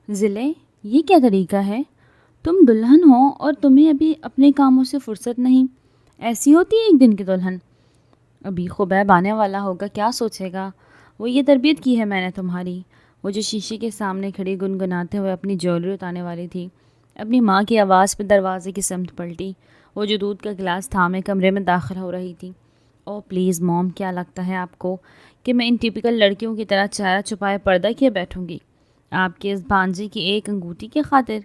ضلع یہ کیا طریقہ ہے؟ تم دلہن ہو اور تمہیں ابھی اپنے کاموں سے فرصت نہیں، ایسی ہوتی ہے ایک دن کی دلہن؟ ابھی خبیب آنے والا ہوگا، کیا سوچے گا؟ وہ یہ تربیت کی ہے میں نے تمہاری؟ وہ جو شیشے کے سامنے کھڑی گنگناتے ہوئے اپنی جیولری اتارنے والی تھی، اپنی ماں کی آواز پہ دروازے کی سمت پلٹی۔ وہ جو دودھ کا گلاس تھامے کمرے میں داخل ہو رہی تھی۔ او پلیز موم، کیا لگتا ہے آپ کو کہ میں ان ٹپیکل لڑکیوں کی طرح چہرہ چھپائے پردہ کیے بیٹھوں گی آپ کے اس بھانجے کی ایک انگوٹھی کی خاطر؟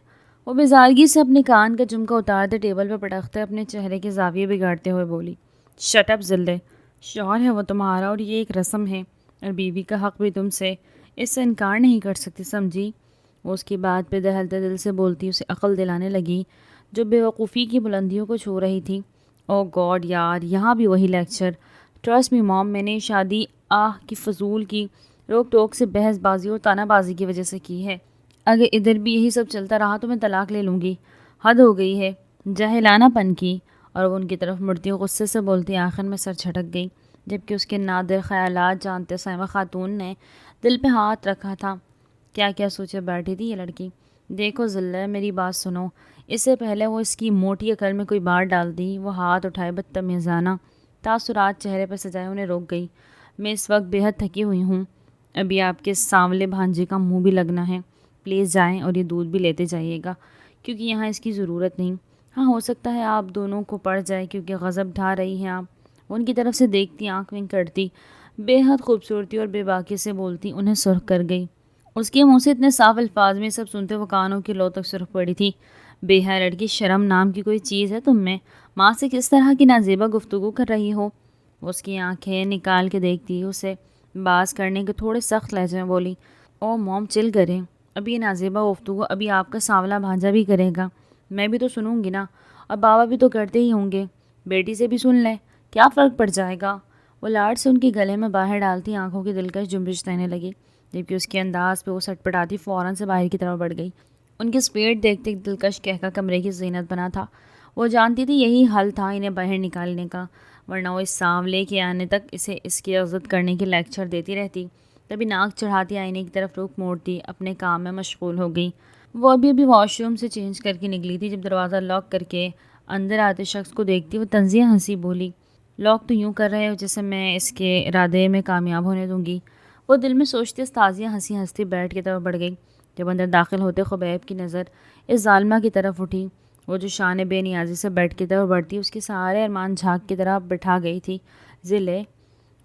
وہ بیزارگی سے اپنے کان کا جھمکا اتارتے ٹیبل پہ پٹکتے اپنے چہرے کے زاویے بگاڑتے ہوئے بولی، شٹ اپ ذلے، شوہر ہے وہ تمہارا اور یہ ایک رسم ہے، اور بیوی کا حق بھی تم سے اس سے انکار نہیں کر سکتی، سمجھی؟ وہ اس کی بات پہ دہلتے دل سے بولتی اسے عقل دلانے لگی جو بے وقوفی کی بلندیوں کو چھو رہی تھی۔ او گاڈ یار، یہاں بھی وہی لیکچر۔ ٹرسٹ می موم، میں نے شادی کی فضول کی روک ٹوک سے بحث بازی اور تانا بازی کی وجہ سے کی ہے۔ اگر ادھر بھی یہی سب چلتا رہا تو میں طلاق لے لوں گی۔ حد ہو گئی ہے جاہلانہ پن کی۔ اور وہ ان کی طرف مڑتی غصے سے بولتی آخر میں سر چھٹک گئی، جبکہ اس کے نادر خیالات جانتے سائمہ خاتون نے دل پہ ہاتھ رکھا تھا۔ کیا کیا سوچے بیٹھی تھی یہ لڑکی؟ دیکھو ذلہ، میری بات سنو۔ اس سے پہلے وہ اس کی موٹی عقل میں کوئی بات ڈال دی، وہ ہاتھ اٹھائے بدتمیزانہ تاثرات چہرے پر سجائے انہیں روک گئی۔ میں اس وقت بے حد تھکی ہوئی ہوں، ابھی آپ کے سانولے بھانجے کا منہ بھی لگنا ہے، پلیز جائیں اور یہ دودھ بھی لیتے جائیے گا کیونکہ یہاں اس کی ضرورت نہیں۔ ہاں ہو سکتا ہے آپ دونوں کو پڑ جائے کیونکہ غضب ڈھا رہی ہیں آپ۔ وہ ان کی طرف سے دیکھتی، آنکھ ونک کرتی، بے حد خوبصورتی اور بے باکی سے بولتی انہیں سرخ کر گئی۔ اس کے منہ سے اتنے صاف الفاظ میں سب سنتے وہ کانوں کی لو تک سرخ پڑی تھی۔ بے حیا لڑکی، شرم نام کی کوئی چیز ہے تم میں؟ ماں سے کس طرح کی نازیبا گفتگو کر رہی ہو؟ وہ اس کی آنکھیں نکال کے دیکھتی اسے باز کرنے کے تھوڑے سخت لہجے میں بولی، او موم چل کریں، ابھی یہ نازیبا گفتگو ابھی آپ کا سانولا بھانجا بھی کرے گا، میں بھی تو سنوں گی نا، اور بابا بھی تو کرتے ہی ہوں گے، بیٹی سے بھی سن لے، کیا فرق پڑ جائے گا؟ وہ لاڈ سے ان کے گلے میں باہر ڈالتی آنکھوں کی دلکش جنبش دینے لگی، جبکہ اس کے انداز پہ وہ سٹپٹاتی فوراً سے باہر کی طرف بڑھ گئی۔ ان کی اسپیڈ دیکھتے ایک دلکش کہکا کمرے کی زینت بنا تھا۔ وہ جانتی تھی یہی حل تھا انہیں باہر نکالنے کا، ورنہ وہ اس سانولے کے آنے تک اسے اس کی عزت کرنے کے لیکچر دیتی رہتی۔ تبھی ناک چڑھاتی آئینے کی طرف رخ موڑتی اپنے کام میں مشغول ہو گئی۔ وہ ابھی واش روم سے چینج کر کے نکلی تھی جب دروازہ لاک کر کے اندر آتے شخص کو دیکھتی وہ طنزیہ ہنسی بولی، لاک تو یوں کر رہے ہو جیسے میں اس کے ارادے میں کامیاب ہونے دوں گی۔ وہ دل میں سوچتے تازیہ ہنسی ہنستی بیٹھ کی طرف بڑھ گئی۔ جب اندر داخل ہوتے خبیب کی نظر اس ظالمہ کی طرف اٹھی، وہ جو شان بے نیازی سے بیٹھ کی طرف بڑھتی اس کے سارے ارمان جھاگ کی طرح بٹھا گئی تھی۔ ضلع،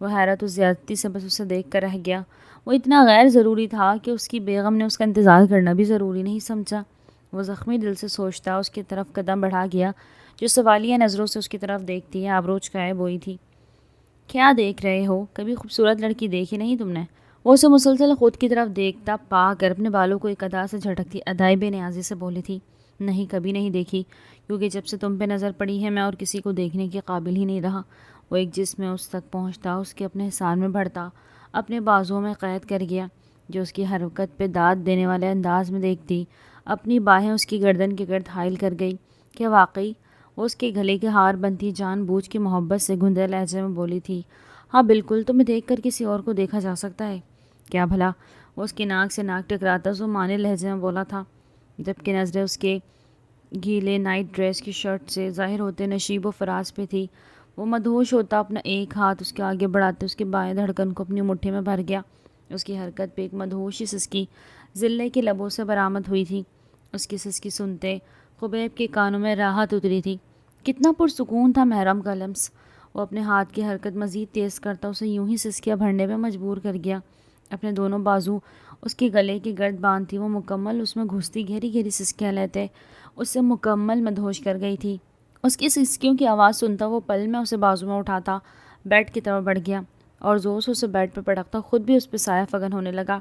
وہ حیرت و زیادتی سے بس اسے دیکھ کر رہ گیا۔ وہ اتنا غیر ضروری تھا کہ اس کی بیگم نے اس کا انتظار کرنا بھی ضروری نہیں سمجھا۔ وہ زخمی دل سے سوچتا اس کی طرف قدم بڑھا گیا جو سوالیہ نظروں سے اس کی طرف دیکھتی ہے، آبرو چکائے بوئی تھی۔ کیا دیکھ رہے ہو؟ کبھی خوبصورت لڑکی دیکھی نہیں تم نے؟ وہ اسے مسلسل خود کی طرف دیکھتا پا کر اپنے بالوں کو ایک ادا سے جھٹکتی ادائی بے نیازی سے بولی تھی، نہیں کبھی نہیں دیکھی، کیونکہ جب سے تم پہ نظر پڑی ہے میں اور کسی کو دیکھنے کے قابل ہی نہیں رہا۔ وہ ایک جسم میں اس تک پہنچتا، اس کے اپنے حصار میں بڑھتا، اپنے بازوؤں میں قید کر گیا جو اس کی حرکت پہ داد دینے والے انداز میں دیکھتی اپنی باہیں اس کی گردن کے گرد حائل کر گئی۔ کیا واقعی؟ وہ اس کے گلے کے ہار بنتی جان بوجھ کے محبت سے گھندے لہجے میں بولی تھی، ہاں بالکل، تمہیں دیکھ کر کسی اور کو دیکھا جا سکتا ہے کیا بھلا؟ وہ اس کی ناک سے ناک ٹکراتا سو مانے لہجے میں بولا تھا، جبکہ نظریں اس کے گیلے نائٹ ڈریس کی شرٹ سے ظاہر ہوتے نشیب و فراز پہ تھی۔ وہ مدہوش ہوتا اپنا ایک ہاتھ اس کے آگے بڑھاتے اس کے بائیں دھڑکن کو اپنی مٹھی میں بھر گیا۔ اس کی حرکت پہ ایک مدہوشی سسکی ضلع کے لبوں سے برآمد ہوئی تھی۔ اس کی سسکی سنتے خبیب کے کانوں میں راحت اتری تھی۔ کتنا پرسکون تھا محرم کا لمس۔ وہ اپنے ہاتھ کی حرکت مزید تیز کرتا اسے یوں ہی سسکیاں بھرنے پہ مجبور کر گیا۔ اپنے دونوں بازو اس کے گلے کے گرد باندھتی وہ مکمل اس میں گھستی گہری گہری سسکیاں لیتے اس سے مکمل مدہوش کر گئی تھی۔ اس کی سسکیوں کی آواز سنتا وہ پل میں اسے بازو میں اٹھاتا بیڈ کی طرف بڑھ گیا اور زور سے اسے بیڈ پہ پٹکتا خود بھی اس پہ سایہ فگن ہونے لگا۔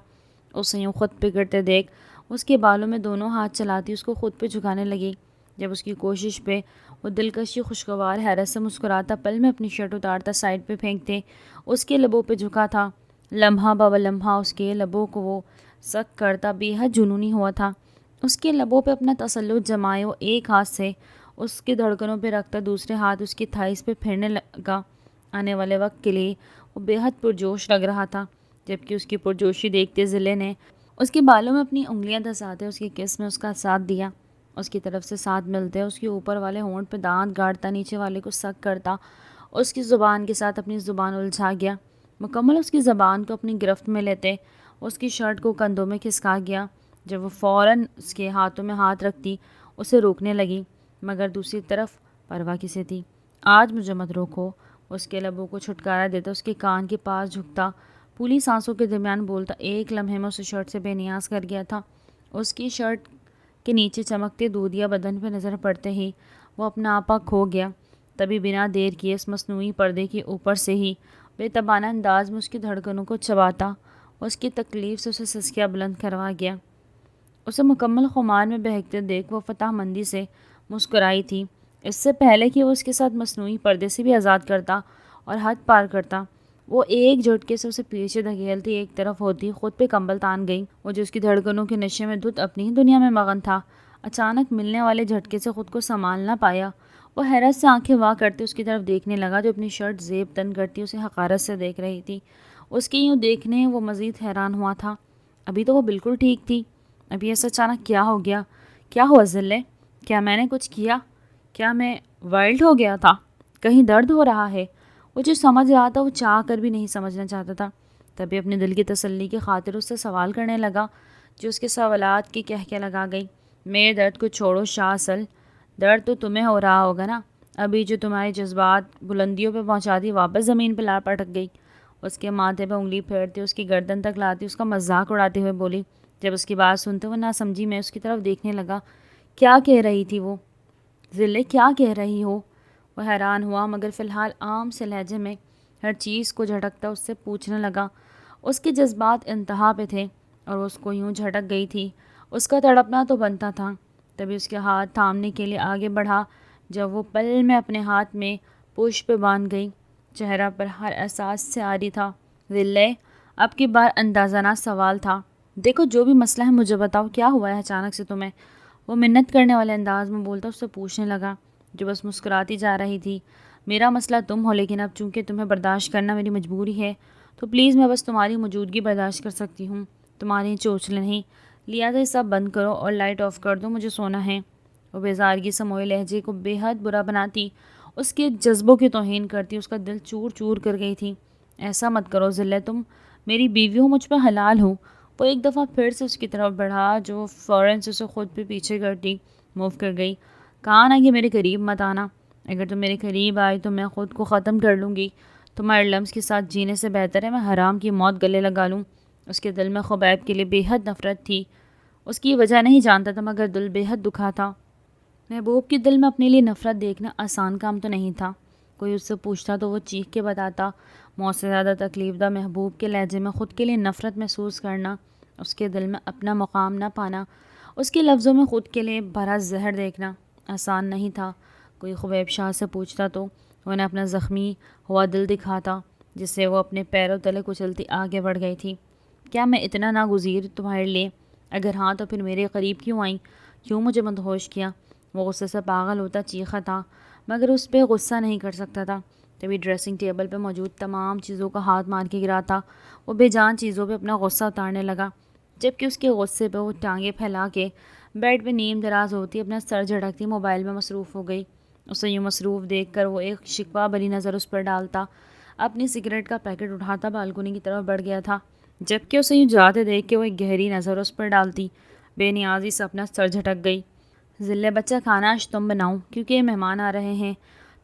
اسے یوں خود پہ گرتے دیکھ اس کے بالوں میں دونوں ہاتھ چلاتی اس کو خود پہ جھکانے لگی۔ جب اس کی کوشش پہ وہ دلکشی خوشگوار حیرت سے مسکراتا پل میں اپنی شرٹ اتارتا سائڈ پہ پھینکتے اس کے لبوں پہ جھکا تھا، لمحہ بہ لمحہ اس کے لبوں کو وہ سک کرتا بے حد جنونی ہوا تھا۔ اس کے لبوں پہ اپنا تسلط جمائے وہ ایک ہاتھ سے اس کی دھڑکنوں پہ رکھتا دوسرے ہاتھ اس کی تھائیس پہ پھیرنے لگا۔ آنے والے وقت کے لیے وہ بے حد پرجوش لگ رہا تھا، جبکہ اس کی پرجوشی دیکھتے ضلع نے اس کے بالوں میں اپنی انگلیاں دھساتے اس کی کس میں اس کا ساتھ دیا، اس کی طرف سے ساتھ ملتے اس کے اوپر والے ہونٹ پہ دانت گاڑتا، نیچے والے کو سک کرتا، اس کی زبان کے ساتھ اپنی زبان الجھا گیا، مکمل اس کی زبان کو اپنی گرفت میں لیتے اس کی شرٹ کو کندھوں میں کھسکا گیا۔ جب وہ فوراً اس کے ہاتھوں میں ہاتھ رکھتی اسے روکنے لگی، مگر دوسری طرف پرواہ کسے تھی۔ آج مجھے مت روکو، اس کے لبوں کو چھٹکارا دیتا، اس کے کان کے پاس جھکتا، پھولی سانسوں کے درمیان بولتا۔ ایک لمحے میں اسے شرٹ سے بے نیاز کر گیا تھا۔ اس کی شرٹ کے نیچے چمکتے دودیا بدن پہ نظر پڑتے ہی وہ اپنا آپا کھو گیا۔ تبھی بنا دیر کیے اس مصنوعی پردے کے اوپر سے ہی بے تابانہ انداز میں اس کی دھڑکنوں کو چباتا، اس کی تکلیف سے اسے سسکیاں بلند کروا گیا۔ اسے مکمل خمار میں بہکتے دیکھ وہ فتح مندی سے مسکرائی تھی، اس سے پہلے کہ وہ اس کے ساتھ مصنوعی پردے سے بھی آزاد کرتا اور حد پار کرتا۔ وہ ایک جھٹکے سے اسے پیچھے دھکیلتی ایک طرف ہوتی، خود پہ کمبل تان گئی۔ وہ جو اس کی دھڑکنوں کے نشے میں دھت اپنی ہی دنیا میں مگن تھا، اچانک ملنے والے جھٹکے سے خود کو سنبھال نہ پایا۔ وہ حیرت سے آنکھیں واہ کرتے اس کی طرف دیکھنے لگا جو اپنی شرٹ زیب تن کرتی اسے حقارت سے دیکھ رہی تھی۔ اس کے یوں دیکھنے وہ مزید حیران ہوا تھا۔ ابھی تو وہ بالکل ٹھیک تھی، ابھی ایسا اچانک کیا ہو گیا؟ کیا ہوا ذلے؟ کیا میں نے کچھ کیا؟ کیا میں وائلڈ ہو گیا تھا؟ کہیں درد ہو رہا ہے؟ وہ جو سمجھ رہا تھا وہ چاہ کر بھی نہیں سمجھنا چاہتا تھا۔ تبھی اپنے دل کی تسلی کی خاطر اس سے سوال کرنے لگا جو اس کے سوالات کی کہہ لگا گئی۔ میرے درد کو چھوڑو شاہ، اصل درد تو تمہیں ہو رہا ہوگا نا؟ ابھی جو تمہارے جذبات بلندیوں پہ پہنچا دی واپس زمین پہ لا پٹک گئی۔ اس کے ماتھے پہ انگلی پھیرتی اس کی گردن تک لاتی اس کا مذاق اڑاتے ہوئے بولی۔ جب اس کی بات سنتے وہ نہ سمجھی میں اس کی طرف دیکھنے لگا۔ کیا کہہ رہی تھی وہ؟ ذلے کیا کہہ رہی ہو؟ وہ حیران ہوا مگر فی الحال عام سے لہجے میں ہر چیز کو جھٹکتا اس سے پوچھنے لگا۔ اس کے جذبات انتہا پہ تھے اور اس کو یوں جھٹک گئی تھی، اس کا تڑپنا تو بنتا تھا۔ تبھی اس کے ہاتھ تھامنے کے لیے آگے بڑھا جب وہ پل میں اپنے ہاتھ میں پوش پہ باندھ گئی، چہرہ پر ہر احساس سے عاری تھا۔ ذلے اب کی بار اندازانہ سوال تھا۔ دیکھو جو بھی مسئلہ ہے مجھے بتاؤ، کیا ہوا ہے اچانک سے تمہیں؟ وہ منت کرنے والے انداز میں بولتا اس سے پوچھنے لگا جو بس مسکراتی جا رہی تھی۔ میرا مسئلہ تم ہو، لیکن اب چونکہ تمہیں برداشت کرنا میری مجبوری ہے تو پلیز میں بس تمہاری موجودگی برداشت کر سکتی ہوں، تمہاری چونچلیں نہیں، لہٰذا یہ سب بند کرو اور لائٹ آف کر دو، مجھے سونا ہے۔ وہ بیزارگی سے موئے لہجے کو بے حد برا بناتی، اس کے جذبوں کی توہین کرتی، اس کا دل چور چور کر گئی تھی۔ ایسا مت کرو ذلے، تم میری بیوی ہو، مجھ پہ حلال ہو۔ وہ ایک دفعہ پھر سے اس کی طرف بڑھا جو فوراً سے اسے خود پہ پیچھے کرتی موو کر گئی۔ کہا نا کہ میرے قریب مت آنا، اگر تم میرے قریب آئی تو میں خود کو ختم کر لوں گی، تمہارے لمس کے ساتھ جینے سے بہتر ہے میں حرام کی موت گلے لگا لوں۔ اس کے دل میں خبیب کے لیے بے حد نفرت تھی، اس کی وجہ نہیں جانتا تھا مگر دل بے حد دکھا تھا۔ محبوب کے دل میں اپنے لیے نفرت دیکھنا آسان کام تو نہیں تھا۔ کوئی اس سے پوچھتا تو وہ چیخ کے بتاتا۔ موت سے زیادہ تکلیف دہ محبوب کے لہجے میں خود کے لیے نفرت محسوس کرنا، اس کے دل میں اپنا مقام نہ پانا، اس کے لفظوں میں خود کے لیے بھرا زہر دیکھنا آسان نہیں تھا۔ کوئی خبیب شاہ سے پوچھتا تو وہ انہیں اپنا زخمی ہوا دل دکھاتا جس سے وہ اپنے پیروں تلے کچلتی آگے بڑھ گئی تھی۔ کیا میں اتنا ناگزیر تمہارے لیے؟ اگر ہاں تو پھر میرے قریب کیوں آئیں؟ کیوں مجھے مدہوش کیا؟ وہ غصے سے پاگل ہوتا چیخا تھا مگر اس پہ غصہ نہیں کر سکتا تھا۔ تبھی ڈریسنگ ٹیبل پہ موجود تمام چیزوں کا ہاتھ مار کے گراتا، وہ بے جان چیزوں پہ اپنا غصہ اتارنے لگا، جبکہ اس کے غصے پہ وہ ٹانگیں پھیلا کے بیڈ پہ نیم دراز ہوتی اپنا سر جھٹکتی موبائل میں مصروف ہو گئی۔ اسے یوں مصروف دیکھ کر وہ ایک شکوہ بھری نظر اس پر ڈالتا، اپنی سگریٹ کا پیکٹ اٹھاتا بالکنی کی طرف بڑھ گیا تھا، جبکہ اسے یوں جاتے دیکھ کے وہ ایک گہری نظر اس پر ڈالتی بے نیازی سے اپنا سر جھٹک گئی۔ ذلے بچہ کھانا آج تم بناؤ کیونکہ یہ مہمان آ رہے ہیں،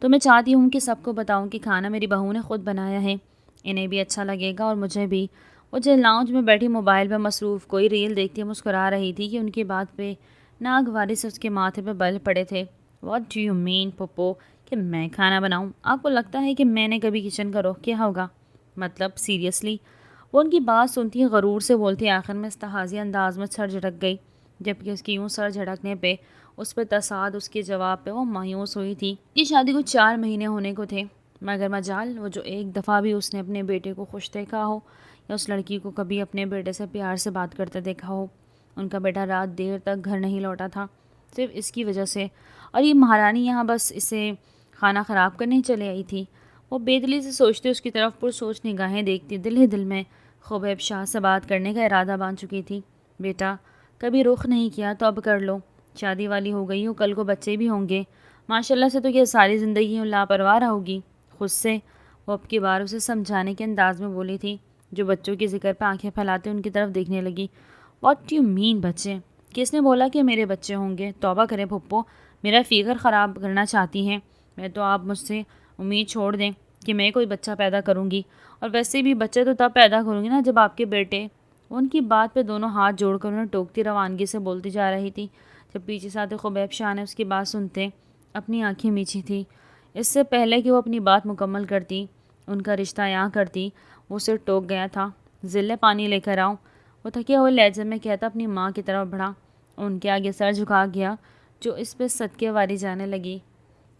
تو میں چاہتی ہوں کہ سب کو بتاؤں کہ کھانا میری بہو نے خود بنایا ہے، انہیں بھی اچھا لگے گا اور مجھے بھی۔ وہ جو لاؤنج میں بیٹھی موبائل پہ مصروف کوئی ریل دیکھتی مسکرا رہی تھی کہ ان کی بات پہ ناگواری سے اس کے ماتھے پہ بل پڑے تھے۔ What do you mean Pappu کہ میں کھانا بناؤں؟ آپ کو لگتا ہے کہ میں نے کبھی کچن کا رخ کیا ہوگا؟ مطلب سیریسلی؟ وہ ان کی بات سنتی غرور سے بولتی آخر میں استحاضی انداز میں سر جھٹک گئی، جبکہ اس کی یوں سر جھٹکنے پہ اس پہ تصاد اس کے جواب پہ وہ مایوس ہوئی تھی۔ یہ شادی کو 4 مہینے ہونے کو تھے مگر مجال وہ جو ایک دفعہ بھی اس نے اپنے بیٹے کو خوش دیکھا ہو یا اس لڑکی کو کبھی اپنے بیٹے سے پیار سے بات کرتے دیکھا ہو۔ ان کا بیٹا رات دیر تک گھر نہیں لوٹا تھا صرف اس کی وجہ سے، اور یہ مہارانی یہاں بس اسے کھانا خراب کرنے چلے آئی تھی۔ وہ بے دلی سے سوچتے اس کی طرف پرسوچ نگاہیں دیکھتی دل ہی دل میں خبیب شاہ سے بات کرنے کا ارادہ باندھ چکی تھی۔ بیٹا کبھی رخ نہیں کیا تو اب کر لو، شادی والی ہو گئی ہو، کل کو بچے بھی ہوں گے، ماشاءاللہ سے تو یہ ساری زندگی یوں لاپرواہ رہوگی خود سے۔ وہ اب کی بار اسے سمجھانے کے انداز میں بولی تھی، جو بچوں کے ذکر پہ آنکھیں پھیلاتے ان کی طرف دیکھنے لگی۔ واٹ یو مین بچے؟ کس نے بولا کہ میرے بچے ہوں گے؟ توبہ کرے پھپھو، میرا فکر خراب کرنا چاہتی ہیں؟ میں تو آپ مجھ سے امید چھوڑ دیں کہ میں کوئی بچہ پیدا کروں گی، اور ویسے بھی بچے تو تب پیدا کروں گی نا جب آپ کے بیٹے۔ ان کی بات پہ دونوں ہاتھ جوڑ کر انہیں ٹوکتی روانگی سے بولتی جا رہی تھی، جب پیچھے سے آتے خبیب شاہ نے اس کی بات سنتے اپنی آنکھیں میچھی تھی۔ اس سے پہلے کہ وہ اپنی بات مکمل کرتی، ان کا رشتہ یہاں کرتی، وہ اسے ٹوک گیا تھا۔ ذلے پانی لے کر آؤ، وہ تھکے ہوئے لہجے میں کہتا اپنی ماں کی طرف بڑھا، ان کے آگے سر جھکا گیا، جو اس پہ صدقے واری جانے لگی۔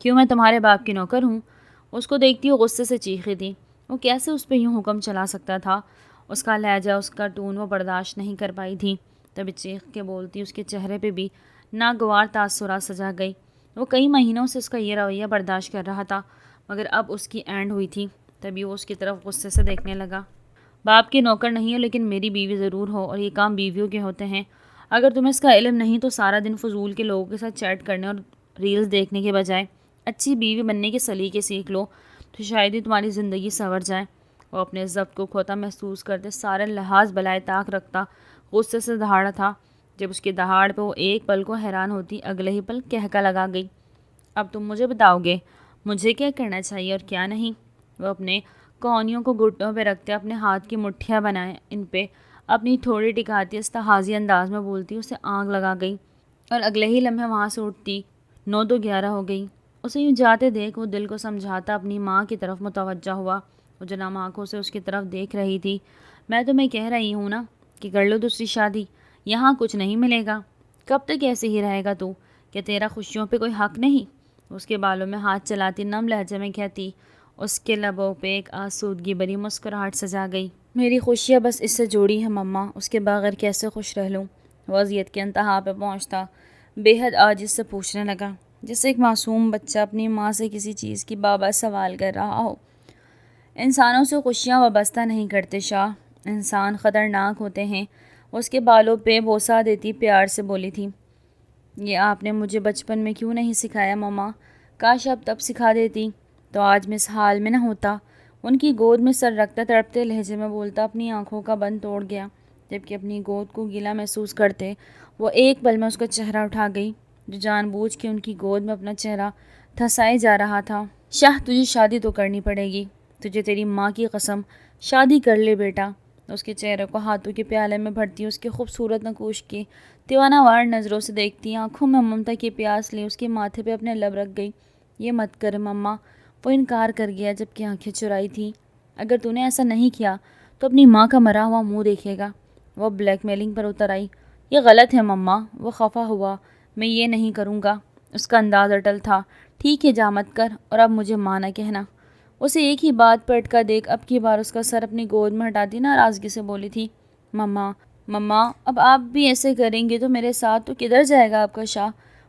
کیوں میں تمہارے باپ کی نوکر ہوں؟ اس کو دیکھتی وہ غصے سے چیخی تھی۔ وہ کیسے اس پہ یوں حکم چلا سکتا تھا؟ اس کا لہجہ، اس کا ٹون وہ برداشت نہیں کر پائی تھی۔ تبھی چیخ کے بولتی اس کے چہرے پہ بھی ناگوار تاثرات سجا گئی۔ وہ کئی مہینوں سے اس کا یہ رویہ برداشت کر رہا تھا، مگر اب اس کی اینڈ ہوئی تھی۔ تبھی وہ اس کی طرف غصے سے دیکھنے لگا۔ باپ کی نوکر نہیں ہو لیکن میری بیوی ضرور ہو، اور یہ کام بیویوں کے ہوتے ہیں۔ اگر تمہیں اس کا علم نہیں تو سارا دن فضول کے لوگوں کے ساتھ چیٹ کرنے اور ریلز دیکھنے کے بجائے اچھی بیوی بننے کے سلیقے سیکھ لو، تو شاید ہی تمہاری زندگی سنور جائے۔ وہ اپنے ضبط کو کھوتا محسوس کرتے سارے لحاظ بلائے طاق رکھتا غصے سے دہاڑا تھا۔ جب اس کی دہاڑ پہ وہ ایک پل کو حیران ہوتی، اگلے ہی پل کہکا لگا گئی۔ اب تم مجھے بتاؤ گے مجھے کیا کرنا چاہیے اور کیا نہیں؟ وہ اپنے کونیوں کو گھٹنوں پہ رکھتے اپنے ہاتھ کی مٹھیاں بنائے ان پہ اپنی تھوڑی ٹکاتی استحاضی انداز میں بولتی اسے آگ لگا گئی، اور اگلے ہی لمحے وہاں سے اٹھتی۔ 9 تو 11 ہو گئی۔ اسے یوں جاتے دیکھ وہ دل کو سمجھاتا اپنی ماں کی طرف متوجہ ہوا۔ وہ جنم آنکھوں سے اس کی طرف دیکھ رہی تھی۔ میں تمہیں کہہ رہی ہوں نا کہ کر لو دوسری شادی، یہاں کچھ نہیں ملے گا۔ کب تک ایسے ہی رہے گا تو؟ کہ تیرا خوشیوں پہ کوئی حق نہیں؟ اس کے بالوں میں ہاتھ چلاتی نم لہجے میں کہتی۔ اس کے لبوں پہ ایک آسودگی بری مسکراہٹ سجا گئی۔ میری خوشیاں بس اس سے جوڑی ہیں مما، اس کے بغیر کیسے خوش رہ لوں؟ وہ اذیت کے انتہا پہ پہنچتا بے حد عاجز سے پوچھنے لگا، جیسے ایک معصوم بچہ اپنی ماں سے کسی چیز کی بابا سوال کر رہا ہو۔ انسانوں سے خوشیاں وابستہ نہیں کرتے شاہ، انسان خطرناک ہوتے ہیں۔ اس کے بالوں پہ بوسہ دیتی پیار سے بولی تھی، یہ آپ نے مجھے بچپن میں کیوں نہیں سکھایا مما؟ کاش اب تب سکھا دیتی تو آج میں اس حال میں نہ ہوتا۔ ان کی گود میں سر رکھتا تڑپتے لہجے میں بولتا اپنی آنکھوں کا بند توڑ گیا، جبکہ اپنی گود کو گیلا محسوس کرتے وہ ایک پل میں اس کا چہرہ اٹھا گئی، جو جان بوجھ کے ان کی گود میں اپنا چہرہ تھسائے جا رہا تھا۔ شاہ تجھے شادی تو کرنی پڑے گی، تجھے تیری ماں کی قسم، شادی کر لے بیٹا۔ اس کے چہرے کو ہاتھوں کے پیالے میں بھرتی اس کے خوبصورت نقوش کی دیوانہ وار نظروں سے دیکھتی، آنکھوں میں ممتا کی پیاس لی اس کے ماتھے پہ اپنے لب رکھ گئی۔ یہ مت کر مما، وہ انکار کر گیا جبکہ آنکھیں چرائی تھی۔ اگر تو نے ایسا نہیں کیا تو اپنی ماں کا مرا ہوا منہ دیکھے گا۔ وہ بلیک میلنگ پر اتر آئی۔ یہ غلط ہے مما، وہ خفا ہوا، میں یہ نہیں کروں گا۔ اس کا انداز اٹل تھا۔ ٹھیک ہے جا مت کر، اور اب مجھے ماں نہ کہنا۔ اسے ایک ہی بات پر اٹکا دیکھ اب کی بار اس کا سر اپنی گود میں ہٹاتی ناراضگی سے بولی تھی، مما اب آپ بھی ایسے کریں گے تو میرے ساتھ تو کدھر جائے گا آپ کا شاہ؟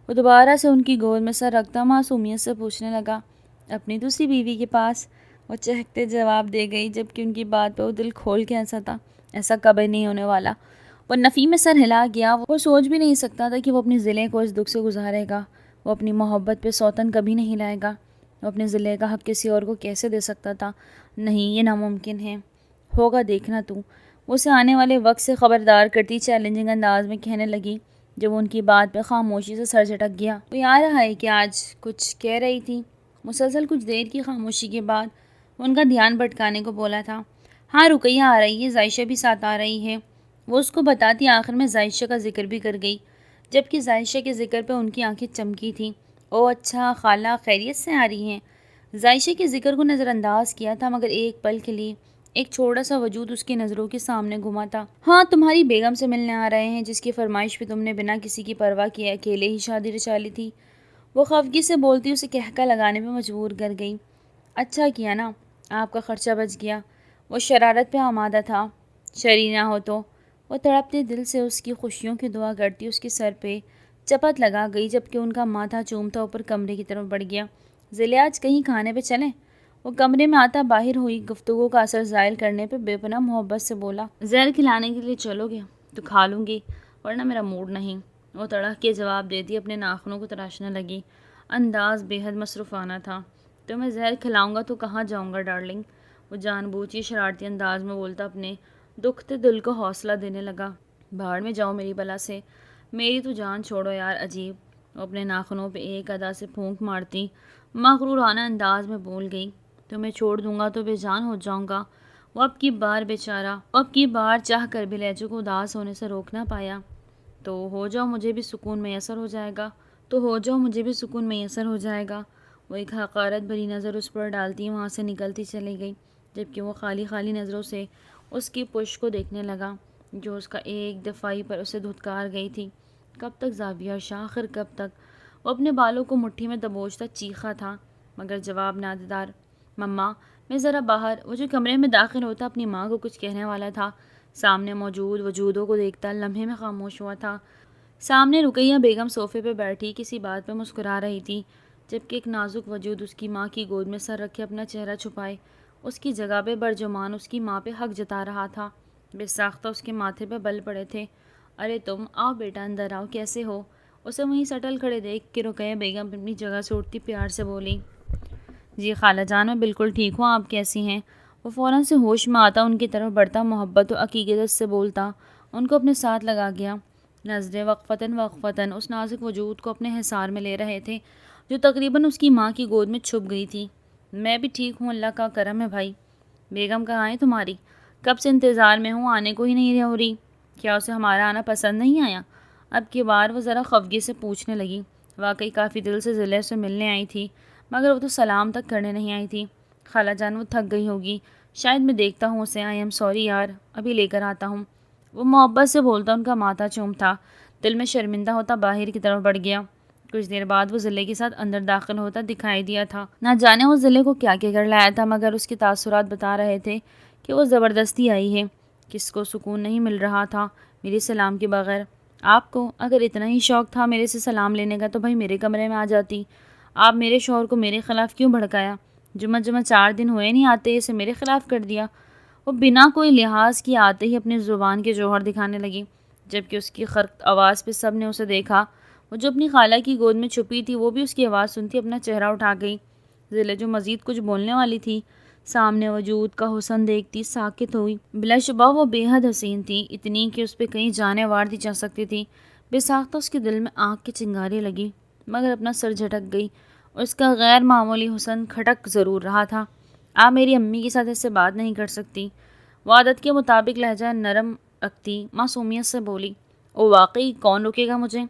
وہ دوبارہ سے ان کی گود میں سر رکھتا معصومیت سے پوچھنے لگا، اپنی دوسری بیوی کے پاس؟ وہ چہکتے جواب دے گئی، جبکہ ان کی بات پہ وہ دل کھول کے ہنسا تھا۔ ایسا کبھی نہیں ہونے والا۔ وہ نفی میں سر ہلا گیا۔ وہ سوچ بھی نہیں سکتا تھا کہ وہ اپنی ضلع کو اس دکھ سے گزارے گا۔ وہ اپنی محبت پہ سوتن کبھی نہیں لائے گا۔ وہ اپنے ضلع کا حق کسی اور کو کیسے دے سکتا تھا؟ نہیں، یہ ناممکن ہے۔ ہوگا دیکھنا تو، وہ اسے آنے والے وقت سے خبردار کرتی چیلنجنگ انداز میں کہنے لگی، جب ان کی بات پہ خاموشی سے سر جھٹک گیا۔ وہ آ رہا ہے کہ آج کچھ کہہ رہی تھی؟ مسلسل کچھ دیر کی خاموشی کے بعد ان کا دھیان بھٹکانے کو بولا تھا، ہاں رقیہ آ رہی ہے، زائشہ بھی ساتھ آ رہی ہے۔ وہ اس کو بتاتی آخر میں زائشہ کا ذکر بھی کر گئی، جبکہ زائشہ کے ذکر پہ ان کی آنکھیں چمکی تھیں۔ او اچھا، خالہ خیریت سے آ رہی ہیں؟ زائشہ کے ذکر کو نظر انداز کیا تھا، مگر ایک پل کے لیے ایک چھوٹا سا وجود اس کی نظروں کے سامنے گھما تھا۔ ہاں، تمہاری بیگم سے ملنے آ رہے ہیں، جس کی فرمائش پہ تم نے بنا کسی کی پرواہ کیے اکیلے ہی شادی رچا لی تھی۔ وہ خفگی سے بولتی اسے کہکا لگانے پہ مجبور کر گئی۔ اچھا کیا نا، آپ کا خرچہ بچ گیا۔ وہ شرارت پہ آمادہ تھا، شری نہ ہو تو۔ وہ تڑپتے دل سے اس کی خوشیوں کی دعا کرتی اس کے سر پہ چپت لگا گئی، جبکہ ان کا ماتھا چومتا اوپر کمرے کی طرف بڑھ گیا۔ ضلع آج کہیں کھانے پہ چلیں؟ وہ کمرے میں آتا باہر ہوئی گفتگو کا اثر زائل کرنے پہ بے پناہ محبت سے بولا، زہر کھلانے کے لیے چلو گے؟ تو کھا لوں گی ورنہ میرا موڈ نہیں۔ وہ تڑک کے جواب دیتی اپنے ناخنوں کو تراشنے لگی۔ انداز بے حد مصروفانہ تھا۔ تو میں زہر کھلاؤں گا تو کہاں جاؤں گا ڈارلنگ؟ وہ جان بوجھ شرارتی انداز میں بولتا اپنے دکھتے دل کو حوصلہ دینے لگا۔ بھاڑ میں جاؤ میری بلا سے، میری تو جان چھوڑو یار عجیب۔ وہ اپنے ناخنوں پہ ایک ادا سے پھونک مارتی مغرورانہ انداز میں بول گئی، تو میں چھوڑ دوں گا تو بے جان ہو جاؤں گا۔ وہ اب کی بار بیچارہ اب کی بار چاہ کر بھی لہجے کو اداس ہونے سے روک نہ پایا۔ تو ہو جاؤ مجھے بھی سکون میسر ہو جائے گا، وہ ایک حقارت بھری نظر اس پر ڈالتی وہاں سے نکلتی چلی گئی، جبکہ وہ خالی خالی نظروں سے اس کی پشت کو دیکھنے لگا جو اس کا ایک دفاعی پر اسے دھتکار گئی تھی۔ کب تک زاویہ شاہ، آخر کب تک؟ وہ اپنے بالوں کو مٹھی میں دبوچتا چیخا تھا مگر جواب نہ دیدار۔ مما میں ذرا باہر۔ وہ جو کمرے میں داخل ہوتا اپنی ماں کو کچھ کہنے والا تھا، سامنے موجود وجودوں کو دیکھتا لمحے میں خاموش ہوا تھا۔ سامنے رقیہ بیگم صوفے پہ بیٹھی کسی بات پہ مسکرا رہی تھی، جبکہ ایک نازک وجود اس کی ماں کی گود میں سر رکھے اپنا چہرہ چھپائے اس کی جگہ پہ برجمان اس کی ماں پہ حق جتا رہا تھا۔ بے ساختہ اس کے ماتھے پہ بل پڑے تھے۔ ارے تم آؤ بیٹا اندر آؤ، کیسے ہو؟ اسے وہیں سٹل کھڑے دیکھ کے رقیہ بیگم اپنی جگہ سے اٹھتی پیار سے بولی، جی خالہ جان میں بالکل ٹھیک ہوں، آپ کیسی ہیں؟ وہ فوراً سے ہوش میں آتا ان کی طرف بڑھتا محبت و عقیدت سے بولتا ان کو اپنے ساتھ لگا گیا۔ نظریں وقفتاً اس نازک وجود کو اپنے حصار میں لے رہے تھے جو تقریباً اس کی ماں کی گود میں چھپ گئی تھی۔ میں بھی ٹھیک ہوں، اللہ کا کرم ہے بھائی۔ بیگم کہاں ہے تمہاری؟ کب سے انتظار میں ہوں، آنے کو ہی نہیں ہو رہی۔ کیا اسے ہمارا آنا پسند نہیں آیا؟ اب کی بار وہ ذرا خفگی سے پوچھنے لگی۔ واقعی کافی دل سے ضلع سے ملنے آئی تھی مگر وہ تو سلام تک کرنے نہیں آئی تھی۔ خالہ جان وہ تھک گئی ہوگی، شاید میں دیکھتا ہوں اسے، آئی ایم سوری یار، ابھی لے کر آتا ہوں۔ وہ محبت سے بولتا ان کا ماتھا چومتا دل میں شرمندہ ہوتا باہر کی طرف بڑھ گیا۔ کچھ دیر بعد وہ ضلع کے ساتھ اندر داخل ہوتا دکھائی دیا تھا۔ نہ جانے وہ ضلع کو کیا کر لایا تھا مگر اس کے تاثرات بتا رہے تھے کہ وہ زبردستی آئی ہے۔ کس کو سکون نہیں مل رہا تھا میری سلام کے بغیر؟ آپ کو اگر اتنا ہی شوق تھا میرے سے سلام لینے کا تو بھائی میرے کمرے میں آ جاتی۔ آپ میرے شوہر کو میرے خلاف کیوں بھڑکایا؟ جمعہ 4 دن ہوئے نہیں آتے اسے میرے خلاف کر دیا۔ وہ بنا کوئی لحاظ کی آتے ہی اپنی زبان کے جوہر دکھانے لگی، جبکہ اس کی خرخت آواز پہ سب نے اسے دیکھا۔ وہ جو اپنی خالہ کی گود میں چھپی تھی وہ بھی اس کی آواز سنتی اپنا چہرہ اٹھا گئی۔ ضلع جو مزید کچھ بولنے والی تھی، سامنے وجود کا حسن دیکھتی ساکت ہوئی۔ بلا شبہ وہ بے حد حسین تھی، اتنی کہ اس پہ کہیں جانے وار دی جا سکتی تھی۔ بے ساختہ اس کے دل میں آنکھ کی چنگاری لگی مگر اپنا سر جھٹک گئی اور اس کا غیر معمولی حسن کھٹک ضرور رہا تھا۔ آپ میری امی کے ساتھ ایسے بات نہیں کر سکتی۔ وہ عادت کے مطابق لہجہ نرم رکھتی معصومیت سے بولی، او واقعی کون روکے گا مجھے؟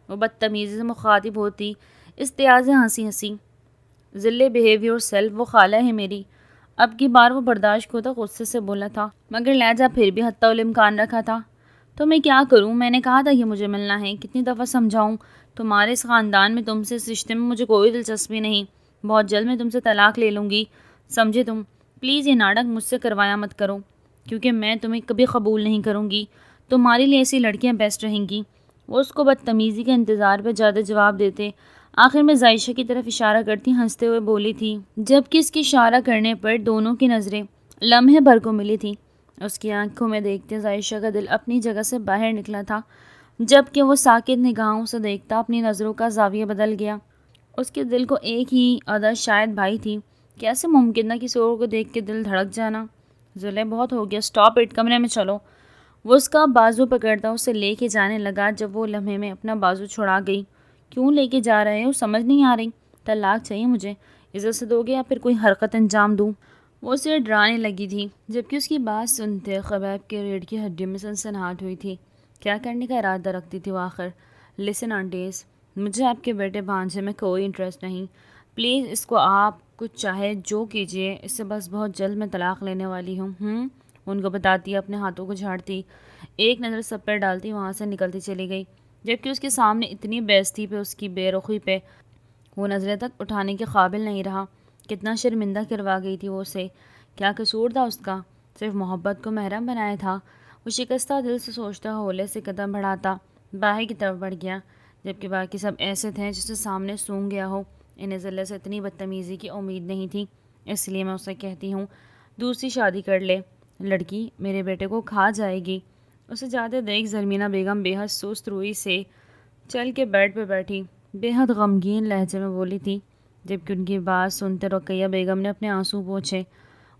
وہ بدتمیزی سے مخاطب ہوتی استیاز ہنسی ضلع بہیو یور سیلف، وہ خالہ ہے میری۔ اب کی بار وہ برداشت کو تو غصے سے بولا تھا مگر لہجہ پھر بھی حتی الامکان رکھا تھا۔ تو میں کیا کروں؟ میں نے کہا تھا کہ مجھے ملنا ہے، کتنی دفعہ سمجھاؤں؟ تمہارے اس خاندان میں تم سے اس رشتے میں مجھے کوئی دلچسپی نہیں، بہت جلد میں تم سے طلاق لے لوں گی، سمجھے تم؟ پلیز یہ ناٹک مجھ سے کروایا مت کرو کیونکہ میں تمہیں کبھی قبول نہیں کروں گی، تمہارے لیے ایسی لڑکیاں بیسٹ رہیں گی۔ وہ اس کو بدتمیزی کے انتظار پہ زیادہ جواب دیتے آخر میں عائشہ کی طرف اشارہ کرتی ہنستے ہوئے بولی تھی، جبکہ اس کی اشارہ کرنے پر دونوں کی نظریں لمحے بھر کو ملی تھی۔ اس کی آنکھوں میں دیکھتے عائشہ کا دل اپنی جگہ سے باہر نکلا تھا، جبکہ وہ ساکت نگاہوں سے دیکھتا اپنی نظروں کا زاویہ بدل گیا۔ اس کے دل کو ایک ہی عادت شاید بھائی تھی، کیسے ممکن نہ کسی اور کو دیکھ کے دل دھڑک جانا؟ ذلہ بہت ہو گیا، سٹاپ اٹ، کمرے میں چلو۔ وہ اس کا بازو پکڑتا اسے لے کے جانے لگا جب وہ لمحے میں اپنا بازو چھڑا گئی۔ کیوں لے کے جا رہے ہو؟ سمجھ نہیں آ رہی۔ طلاق چاہیے مجھے، عزت سے دو گے یا پھر کوئی حرکت انجام دوں؟ وہ اسے ڈرانے لگی تھی جبکہ اس کی بات سنتے خبیب کے ریڑھ کی ہڈی میں سنسناہٹ ہوئی تھی۔ کیا کرنے کا ارادہ رکھتی تھی وہ آخر؟ لسن آنٹیز، مجھے آپ کے بیٹے بھانجے میں کوئی انٹرسٹ نہیں، پلیز اس کو آپ کچھ چاہے جو کیجیے، اس سے بس بہت جلد میں طلاق لینے والی ہوں۔ ان کو بتاتی اپنے ہاتھوں کو جھاڑتی ایک نظر سب پر ڈالتی وہاں سے نکلتی چلی گئی، جبکہ اس کے سامنے اتنی بےعزتی پہ اس کی بے رخی پہ وہ نظریں تک اٹھانے کے قابل نہیں رہا۔ کتنا شرمندہ کروا گئی تھی وہ اسے، کیا قصور تھا اس کا؟ صرف محبت کو محرم بنایا تھا۔ وہ شکستہ دل سے سوچتا ہولے سے قدم بڑھاتا باہر کی طرف بڑھ گیا، جبکہ باقی سب ایسے تھے جسے سامنے سونگ گیا ہو۔ انہیں ذلہ سے اتنی بدتمیزی کی امید نہیں تھی، اس لیے میں اسے کہتی ہوں دوسری شادی کر لے، لڑکی میرے بیٹے کو کھا جائے گی۔ اسے جاتے دیکھ زرمینہ بیگم بے حد سست روئی سے چل کے بیڈ پہ بیٹھی، بے حد غمگین لہجے میں بولی تھی، جبکہ ان کی بات سنتے رقیہ بیگم نے اپنے آنسو پوچھے،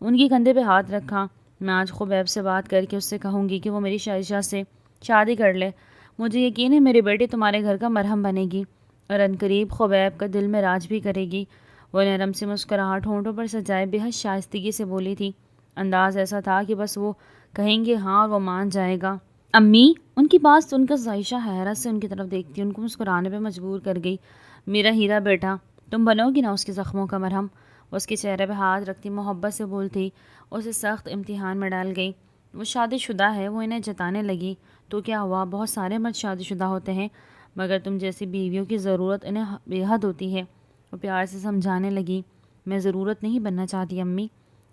ان کی کندھے پہ ہاتھ رکھا۔ میں آج خبیب سے بات کر کے اس سے کہوں گی کہ وہ میری شائشہ سے شادی کر لے۔ مجھے یقین ہے میری بیٹی تمہارے گھر کا مرہم بنے گی اور عنقریب خبیب کا دل میں راج بھی کرے گی۔ وہ نرم سی مسکراہٹ ہونٹوں پر سجائے بے حد شائستگی سے بولی تھی، انداز ایسا تھا کہ بس وہ کہیں گے ہاں اور وہ مان جائے گا۔ امی، ان کی بات سن کر ظاہشہ حیرت سے ان کی طرف دیکھتی ان کو مسکرانے پہ مجبور کر گئی۔ میرا ہیرا بیٹا، تم بنو گی نا اس کے زخموں کا مرہم؟ اس کے چہرے پہ ہاتھ رکھتی محبت سے بولتی، اسے سخت امتحان میں ڈال گئی۔ وہ شادی شدہ ہے، وہ انہیں جتانے لگی، تو کیا ہوا، بہت سارے مرد شادی شدہ ہوتے ہیں، مگر تم جیسی بیویوں کی ضرورت انہیں بے حد ہوتی ہے۔ وہ پیار سے سمجھانے لگی، میں ضرورت نہیں بننا چاہتی امی۔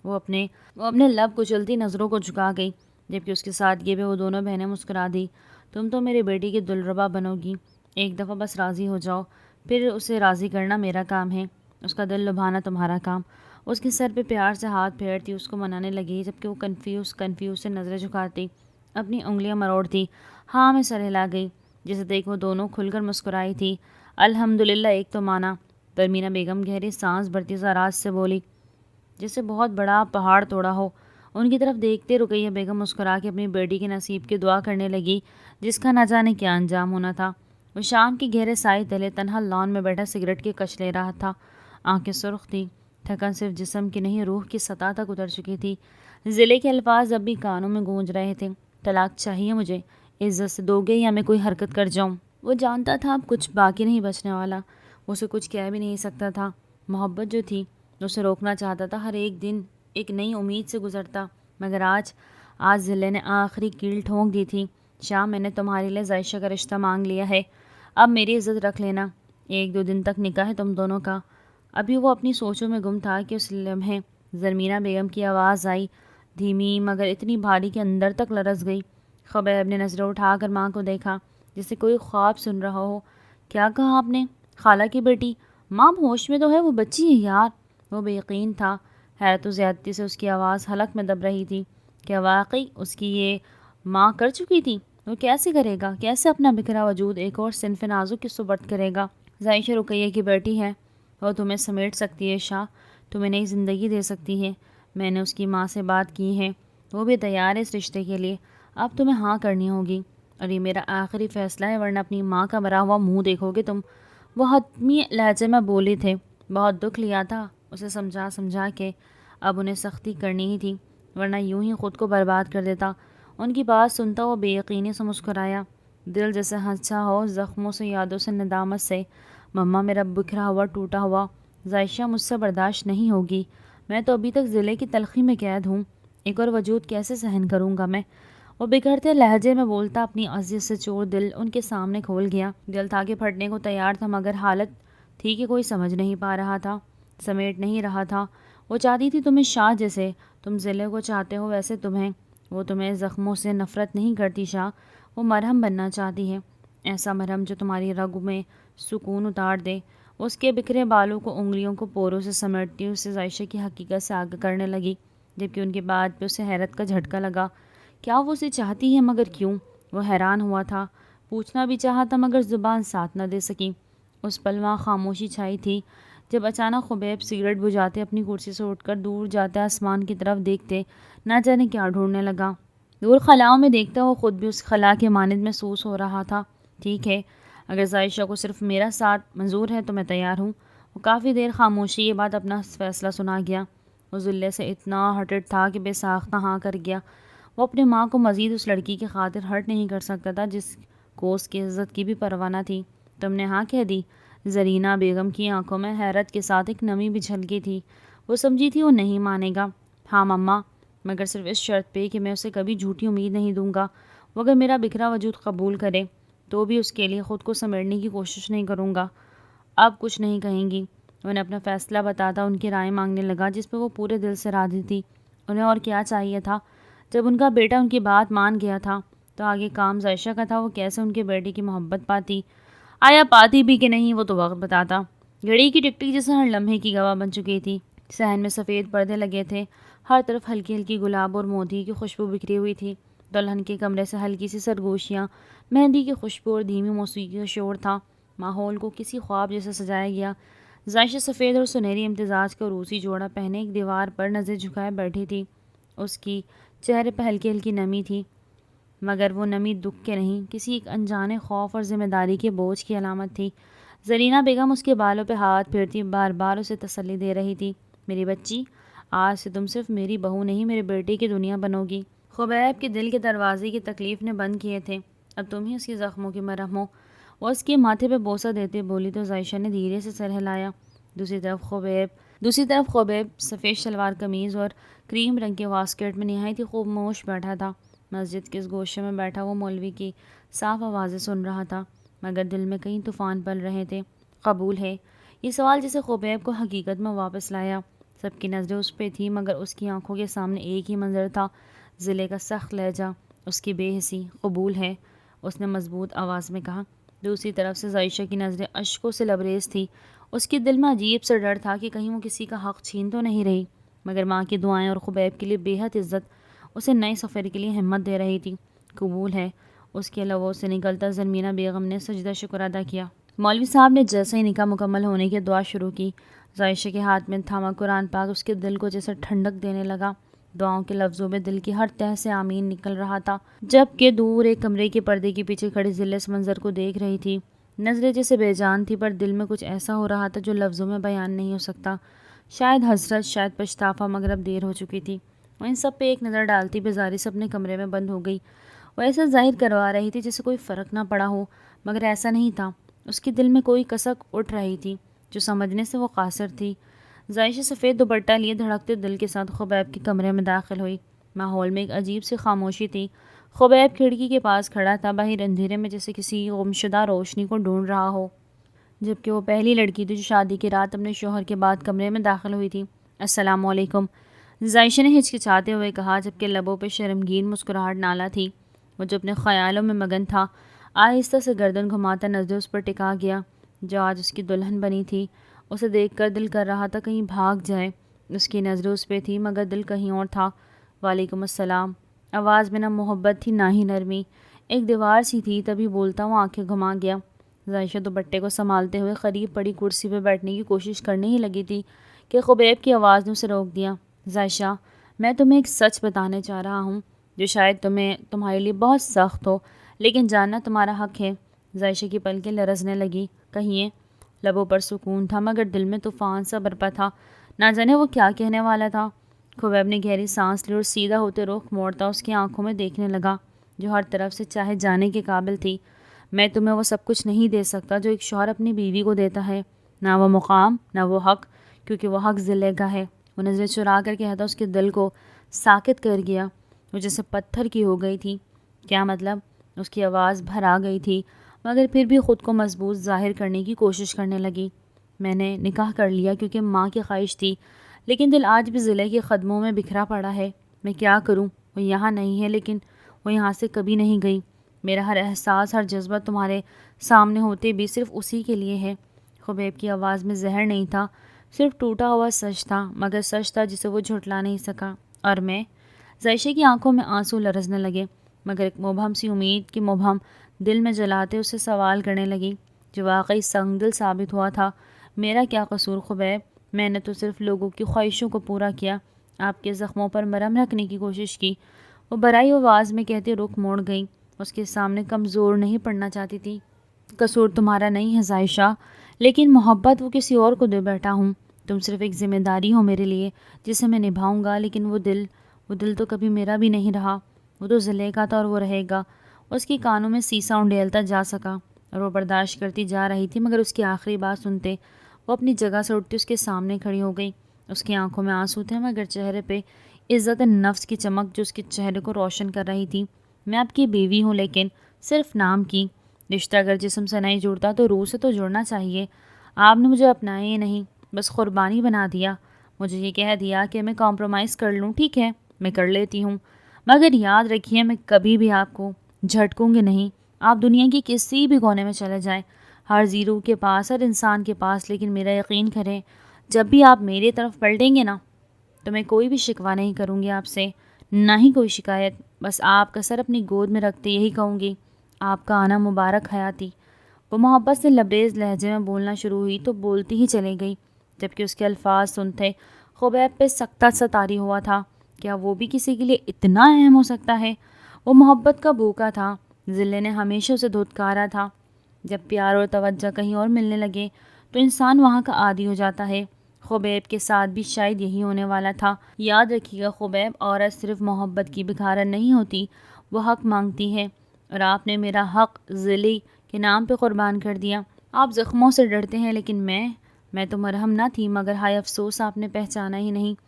وہ اپنے لب کچلتی نظروں کو جھکا گئی، جبکہ اس کے سادگی پہ وہ دونوں بہنیں مسکرا دی۔ تم تو میری بیٹی کی دلربا بنو گی، ایک دفعہ بس راضی ہو جاؤ، پھر اسے راضی کرنا میرا کام ہے، اس کا دل لبھانا تمہارا کام۔ اس کے سر پہ پیار سے ہاتھ پھیرتی اس کو منانے لگی، جبکہ وہ کنفیوز سے نظریں جھکاتی، اپنی انگلیاں مروڑتی، ہاں میں سر ہلا گئی، جسے دیکھ وہ دونوں کھل کر مسکرائی تھی۔ الحمدللہ، ایک تو مانا۔ ترمینہ بیگم گہری سانس بھرتی زراعت سے بولی، جسے بہت بڑا پہاڑ توڑا ہو۔ ان کی طرف دیکھتے رقیہ بیگم مسکرا کے اپنی بیٹی کے نصیب کی دعا کرنے لگی، جس کا نہ جانے کیا انجام ہونا تھا۔ وہ شام کے گہرے سائے تلے تنہا لان میں بیٹھا سگریٹ کے کش لے رہا تھا، آنکھیں سرخ تھی، تھکن صرف جسم کی نہیں روح کی سطح تک اتر چکی تھی۔ ضلع کے الفاظ اب بھی کانوں میں گونج رہے تھے، طلاق چاہیے مجھے، عزت سے دو گے یا میں کوئی حرکت کر جاؤں۔ وہ جانتا تھا اب کچھ باقی نہیں بچنے والا، وہ اسے کچھ کہہ بھی نہیں سکتا تھا۔ محبت جو تھی اسے روکنا چاہتا تھا، ہر ایک دن ایک نئی امید سے گزرتا، مگر آج ضلع نے آخری کیل ٹھونک دی تھی۔ شام، میں نے تمہارے لیے ظاہشہ کا رشتہ مانگ لیا ہے، اب میری عزت رکھ لینا، 1-2 دن تک نکاح ہے تم دونوں کا۔ ابھی وہ اپنی سوچوں میں گم تھا کہ اس لمحے زرمینہ بیگم کی آواز آئی، دھیمی مگر اتنی بھاری کہ اندر تک لرز گئی۔ خبیب نے نظریں اٹھا کر ماں کو دیکھا، جسے کوئی خواب سن رہا ہو۔ کیا کہا آپ نے؟ خالہ کی بیٹی؟ ماں ہوش میں تو ہے، وہ بچی ہے یار۔ وہ بے یقین تھا، حیرت و زیادتی سے اس کی آواز حلق میں دب رہی تھی۔ کیا واقعی اس کی یہ ماں کر چکی تھی؟ وہ کیسے کرے گا؟ کیسے اپنا بکھرا وجود ایک اور صنف نازک کی سپرد کرے گا؟ ظاہشہ رقیہ کی بیٹی ہے، وہ تمہیں سمیٹ سکتی ہے شاہ، تمہیں نئی زندگی دے سکتی ہے۔ میں نے اس کی ماں سے بات کی ہے، وہ بھی تیار ہے اس رشتے کے لیے، اب تمہیں ہاں کرنی ہوگی، اور یہ میرا آخری فیصلہ ہے، ورنہ اپنی ماں کا مرا ہوا منہ دیکھو گے تم۔ وہ حتمی لہجے میں بولی تھے، بہت دکھ لیا تھا اسے سمجھا کے، اب انہیں سختی کرنی ہی تھی، ورنہ یوں ہی خود کو برباد کر دیتا۔ ان کی بات سنتا وہ بے یقینی سے مسکرایا، دل جیسے ہنسا ہو، زخموں سے، یادوں سے، ندامت سے۔ مما، میرا بکھرا ہوا ٹوٹا ہوا ظاہشہ مجھ سے برداشت نہیں ہوگی، میں تو ابھی تک ضلع کی تلخی میں قید ہوں، ایک اور وجود کیسے سہن کروں گا میں؟ وہ بگڑتے لہجے میں بولتا اپنی اذیت سے چور دل ان کے سامنے کھول گیا۔ دل تھا کہ پھٹنے کو تیار تھا، مگر حالت تھی کہ کوئی سمجھ نہیں پا رہا تھا، سمیٹ نہیں رہا تھا۔ وہ چاہتی تھی تمہیں شاہ، جیسے تم ضلع کو چاہتے ہو ویسے تمہیں۔ وہ تمہیں زخموں سے نفرت نہیں کرتی شاہ، وہ مرہم بننا چاہتی ہے، ایسا مرہم جو تمہاری رگ میں سکون اتار دے۔ اس کے بکھرے بالوں کو انگلیوں کو پوروں سے سمیٹتی اسے ظاہشہ کی حقیقت سے آگاہ کرنے لگی، جبکہ ان کی بات پہ اسے حیرت کا جھٹکا لگا۔ کیا وہ اسے چاہتی ہے، مگر کیوں؟ وہ حیران ہوا تھا، پوچھنا بھی چاہا تھا مگر زبان ساتھ نہ دے سکی۔ اس پل وہاں خاموشی چھائی تھی، جب اچانک خبیب سگریٹ بجھاتے اپنی کرسی سے اٹھ کر دور جاتے آسمان کی طرف دیکھتے نہ جانے کیا ڈھونڈنے لگا۔ دور خلاؤں میں دیکھتا وہ خود بھی اس خلا کے مانند محسوس ہو رہا تھا۔ ٹھیک ہے، اگر ظاہشہ کو صرف میرا ساتھ منظور ہے تو میں تیار ہوں۔ وہ کافی دیر خاموشی کے بعد اپنا فیصلہ سنا گیا۔ وہ ذلے سے اتنا ہرٹڈ تھا کہ بے ساختہ ہاں کر گیا۔ وہ اپنی ماں کو مزید اس لڑکی کی خاطر ہرٹ نہیں کر سکتا تھا جس کو اس کی عزت کی بھی پرواہ نہ تھی۔ تم نے ہاں کہہ دی؟ زرینہ بیگم کی آنکھوں میں حیرت کے ساتھ ایک نمی بھی جھلکی تھی، وہ سمجھی تھی وہ نہیں مانے گا۔ ہاں مما، مگر صرف اس شرط پہ کہ میں اسے کبھی جھوٹی امید نہیں دوں گا، وہ اگر میرا بکھرا وجود قبول کرے تو بھی اس کے لیے خود کو سمیٹنے کی کوشش نہیں کروں گا۔ اب کچھ نہیں کہیں گی، انہیں اپنا فیصلہ بتاتا ان کی رائے مانگنے لگا، جس پہ وہ پورے دل سے راضی تھی۔ انہیں اور کیا چاہیے تھا؟ جب ان کا بیٹا ان کی بات مان گیا تھا تو آگے کام ظاہشہ کا تھا، وہ کیسے ان کے بیٹے کی محبت پاتی، آیا پاتی بھی کہ نہیں وہ تو وقت بتاتا۔ گھڑی کی ٹک ٹک جیسے ہر لمحے کی گواہ بن چکی تھی۔ صحن میں سفید پردے لگے تھے، ہر طرف ہلکی ہلکی گلاب اور موتی کی خوشبو بکھری ہوئی تھی۔ دلہن کے کمرے سے ہلکی سی سرگوشیاں، مہندی کی خوشبو اور دھیمی موسیقی کا شور تھا۔ ماحول کو کسی خواب جیسا سجایا گیا۔ ظاہشہ سفید اور سنہری امتزاج کا روسی جوڑا پہنے ایک دیوار پر نظر جھکائے بیٹھی تھی۔ اس کی چہرے پہ ہلکی ہلکی نمی تھی، مگر وہ نمی دکھ کے نہیں، کسی ایک انجانے خوف اور ذمہ داری کے بوجھ کی علامت تھی۔ زرینہ بیگم اس کے بالوں پہ ہاتھ پھیرتی بار بار اسے تسلی دے رہی تھی۔ میری بچی، آج سے تم صرف میری بہو نہیں، میرے بیٹے کی دنیا بنو گی۔ خبیب کے دل کے دروازے کی تکلیف نے بند کیے تھے، اب تم ہی اس کے زخموں کی مرہم ہو۔ وہ اس کے ماتھے پہ بوسہ دیتے بولی تو ظاہشہ نے دھیرے سے سر ہلایا۔ دوسری طرف خبیب سفید شلوار قمیض اور کریم رنگ کے واسکٹ میں نہایت ہی خوب موش بیٹھا تھا۔ مسجد کے اس گوشے میں بیٹھا وہ مولوی کی صاف آوازیں سن رہا تھا، مگر دل میں کئی طوفان پل رہے تھے۔ قبول ہے؟ یہ سوال جسے خبیب کو حقیقت میں واپس لایا۔ سب کی نظریں اس پہ تھی، مگر اس کی آنکھوں کے سامنے ایک ہی منظر تھا، ضلع کا سخت لہجہ، اس کی بے حسی۔ قبول ہے، اس نے مضبوط آواز میں کہا۔ دوسری طرف سے ظاہشہ کی نظریں اشکوں سے لبریز تھی۔ اس کے دل میں عجیب سا ڈر تھا کہ کہیں وہ کسی کا حق چھین تو نہیں رہی، مگر ماں کی دعائیں اور خبیب کے لیے بے حد عزت اسے نئے سفر کے لیے ہمت دے رہی تھی۔ قبول ہے، اس کے لبوں سے نکلتا زرمینہ بیگم نے سجدہ شکر ادا کیا۔ مولوی صاحب نے جیسے ہی نکاح مکمل ہونے کی دعا شروع کی، ظاہشہ کے ہاتھ میں تھاما قرآن پاک اس کے دل کو جیسے ٹھنڈک دینے لگا۔ دعاؤں کے لفظوں میں دل کی ہر تہہ سے آمین نکل رہا تھا، جبکہ دور ایک کمرے کے پردے کے پیچھے کھڑی ذلہ اس منظر کو دیکھ رہی تھی۔ نظریں جیسے بے جان تھی، پر دل میں کچھ ایسا ہو رہا تھا جو لفظوں میں بیان نہیں ہو سکتا۔ شاید حسرت، شاید پچھتاوا، مگر اب دیر ہو چکی تھی۔ وہ ان سب پہ ایک نظر ڈالتی بیزاری سے اپنے کمرے میں بند ہو گئی۔ وہ ایسا ظاہر کروا رہی تھی جیسے کوئی فرق نہ پڑا ہو، مگر ایسا نہیں تھا۔ اس کے دل میں کوئی کسک اٹھ رہی تھی جو سمجھنے سے وہ قاصر تھی۔ ظاہشہ سفید دوپٹہ لیے دھڑکتے دل کے ساتھ خبیب کے کمرے میں داخل ہوئی۔ ماحول میں ایک عجیب سی خاموشی تھی۔ خبیب کھڑکی کے پاس کھڑا تھا، باہر اندھیرے میں جیسے کسی گمشدہ روشنی کو ڈھونڈ رہا ہو، جبکہ وہ پہلی لڑکی تھی جو شادی کی رات اپنے شوہر کے بعد کمرے میں داخل ہوئی تھی۔ السلام علیکم، ظاہشہ نے ہچکچاتے ہوئے کہا، جبکہ لبوں پہ شرمگین مسکراہٹ نالا تھی۔ وہ جو اپنے خیالوں میں مگن تھا، آہستہ سے گردن گھماتا نظر اس پر ٹکا گیا جو آج اس کی دلہن بنی تھی۔ اسے دیکھ کر دل کر رہا تھا کہیں بھاگ جائے۔ اس کی نظریں اس پہ تھی، مگر دل کہیں اور تھا۔ وعلیکم السلام، آواز میں نہ محبت تھی نہ ہی نرمی، ایک دیوار سی تھی۔ تبھی بولتا وہ آنکھیں گھما گیا۔ ظاہشہ دوپٹے کو سنبھالتے ہوئے قریب پڑی کرسی پہ بیٹھنے کی کوشش کرنے ہی لگی تھی کہ خبیب کی آواز نے اسے روک دیا۔ ظاہشہ، میں تمہیں ایک سچ بتانے چاہ رہا ہوں جو شاید تمہارے لیے بہت سخت ہو، لیکن جاننا تمہارا حق ہے۔ ظاہشہ کی پلکیں لرزنے لگی۔ کہیے۔ لبوں پر سکون تھا، مگر دل میں طوفان سا برپا تھا، نہ جانے وہ کیا کہنے والا تھا۔ خبیب نے گہری سانس لی اور سیدھا ہوتے رخ موڑتا اس کی آنکھوں میں دیکھنے لگا جو ہر طرف سے چاہے جانے کے قابل تھی۔ میں تمہیں وہ سب کچھ نہیں دے سکتا جو ایک شوہر اپنی بیوی کو دیتا ہے، نہ وہ مقام، نہ وہ حق، کیونکہ وہ حق ذلے کا ہے۔ وہ نظریں چرا کر کہتا اس کے دل کو ساکت کر گیا۔ وہ جیسے پتھر کی ہو گئی تھی۔ کیا مطلب؟ اس کی آواز بھر آ گئی تھی، مگر پھر بھی خود کو مضبوط ظاہر کرنے کی کوشش کرنے لگی۔ میں نے نکاح کر لیا کیونکہ ماں کی خواہش تھی، لیکن دل آج بھی ضلع کے قدموں میں بکھرا پڑا ہے۔ میں کیا کروں؟ وہ یہاں نہیں ہے، لیکن وہ یہاں سے کبھی نہیں گئی۔ میرا ہر احساس، ہر جذبہ تمہارے سامنے ہوتے بھی صرف اسی کے لیے ہے۔ خبیب کی آواز میں زہر نہیں تھا، صرف ٹوٹا ہوا سچ تھا، مگر سچ تھا جسے وہ جھٹلا نہیں سکا۔ اور میں؟ ظاہشہ کی آنکھوں میں آنسو لرزنے لگے، مگر ایک مبہم سی امید کی مبہم دل میں جلاتے اسے سوال کرنے لگی جو واقعی سنگ دل ثابت ہوا تھا۔ میرا کیا قصور خبیب؟ میں نے تو صرف لوگوں کی خواہشوں کو پورا کیا، آپ کے زخموں پر مرہم رکھنے کی کوشش کی۔ وہ برائی آواز میں کہتے رخ موڑ گئی، اس کے سامنے کمزور نہیں پڑنا چاہتی تھی۔ قصور تمہارا نہیں ہے ظاہشہ، لیکن محبت وہ کسی اور کو دے بیٹھا ہوں۔ تم صرف ایک ذمہ داری ہو میرے لیے جسے میں نبھاؤں گا، لیکن وہ دل تو کبھی میرا بھی نہیں رہا۔ وہ تو ضلع کا تھا اور وہ رہے گا۔ اس کی کانوں میں سیسا انڈیلتا جا سکا اور وہ برداشت کرتی جا رہی تھی، مگر اس کی آخری بات سنتے وہ اپنی جگہ سے اٹھتی اس کے سامنے کھڑی ہو گئی۔ اس کی آنکھوں میں آنسو تھے، مگر چہرے پہ عزت نفس کی چمک جو اس کے چہرے کو روشن کر رہی تھی۔ میں آپ کی بیوی ہوں، لیکن صرف نام کی۔ رشتہ اگر جسم سے نہیں جڑتا تو روح سے تو جڑنا چاہیے۔ آپ نے مجھے اپنایا ہی نہیں، بس قربانی بنا دیا۔ مجھے یہ کہہ دیا کہ میں کمپرومائز کر لوں، ٹھیک ہے، میں کر لیتی ہوں، مگر یاد رکھیے میں کبھی بھی آپ کو جھٹکوں گی نہیں۔ آپ دنیا کی کسی بھی کونے میں چلے جائیں، ہر زیرو کے پاس، ہر انسان کے پاس، لیکن میرا یقین کریں، جب بھی آپ میری طرف پلٹیں گے نا تو میں کوئی بھی شکوہ نہیں کروں گی آپ سے، نہ ہی کوئی شکایت، بس آپ کا سر اپنی گود میں رکھتے یہی کہوں گی، آپ کا آنا مبارک حیاتی۔ وہ محبت سے لبریز لہجے میں بولنا شروع ہوئی تو بولتی ہی چلی گئی، جبکہ اس کے الفاظ سنتے خبیب پہ سختہ سا طاری ہوا تھا۔ کیا وہ بھی کسی کے لیے اتنا اہم ہو سکتا ہے؟ وہ محبت کا بھوکا تھا، ذلے نے ہمیشہ اسے دھتکارا تھا۔ جب پیار اور توجہ کہیں اور ملنے لگے تو انسان وہاں کا عادی ہو جاتا ہے۔ خبیب کے ساتھ بھی شاید یہی ہونے والا تھا۔ یاد رکھیے گا خبیب، عورت صرف محبت کی بھکارن نہیں ہوتی، وہ حق مانگتی ہے، اور آپ نے میرا حق ذلی کے نام پہ قربان کر دیا۔ آپ زخموں سے ڈرتے ہیں، لیکن میں تو مرہم نہ تھی، مگر ہائے افسوس آپ نے پہچانا ہی نہیں۔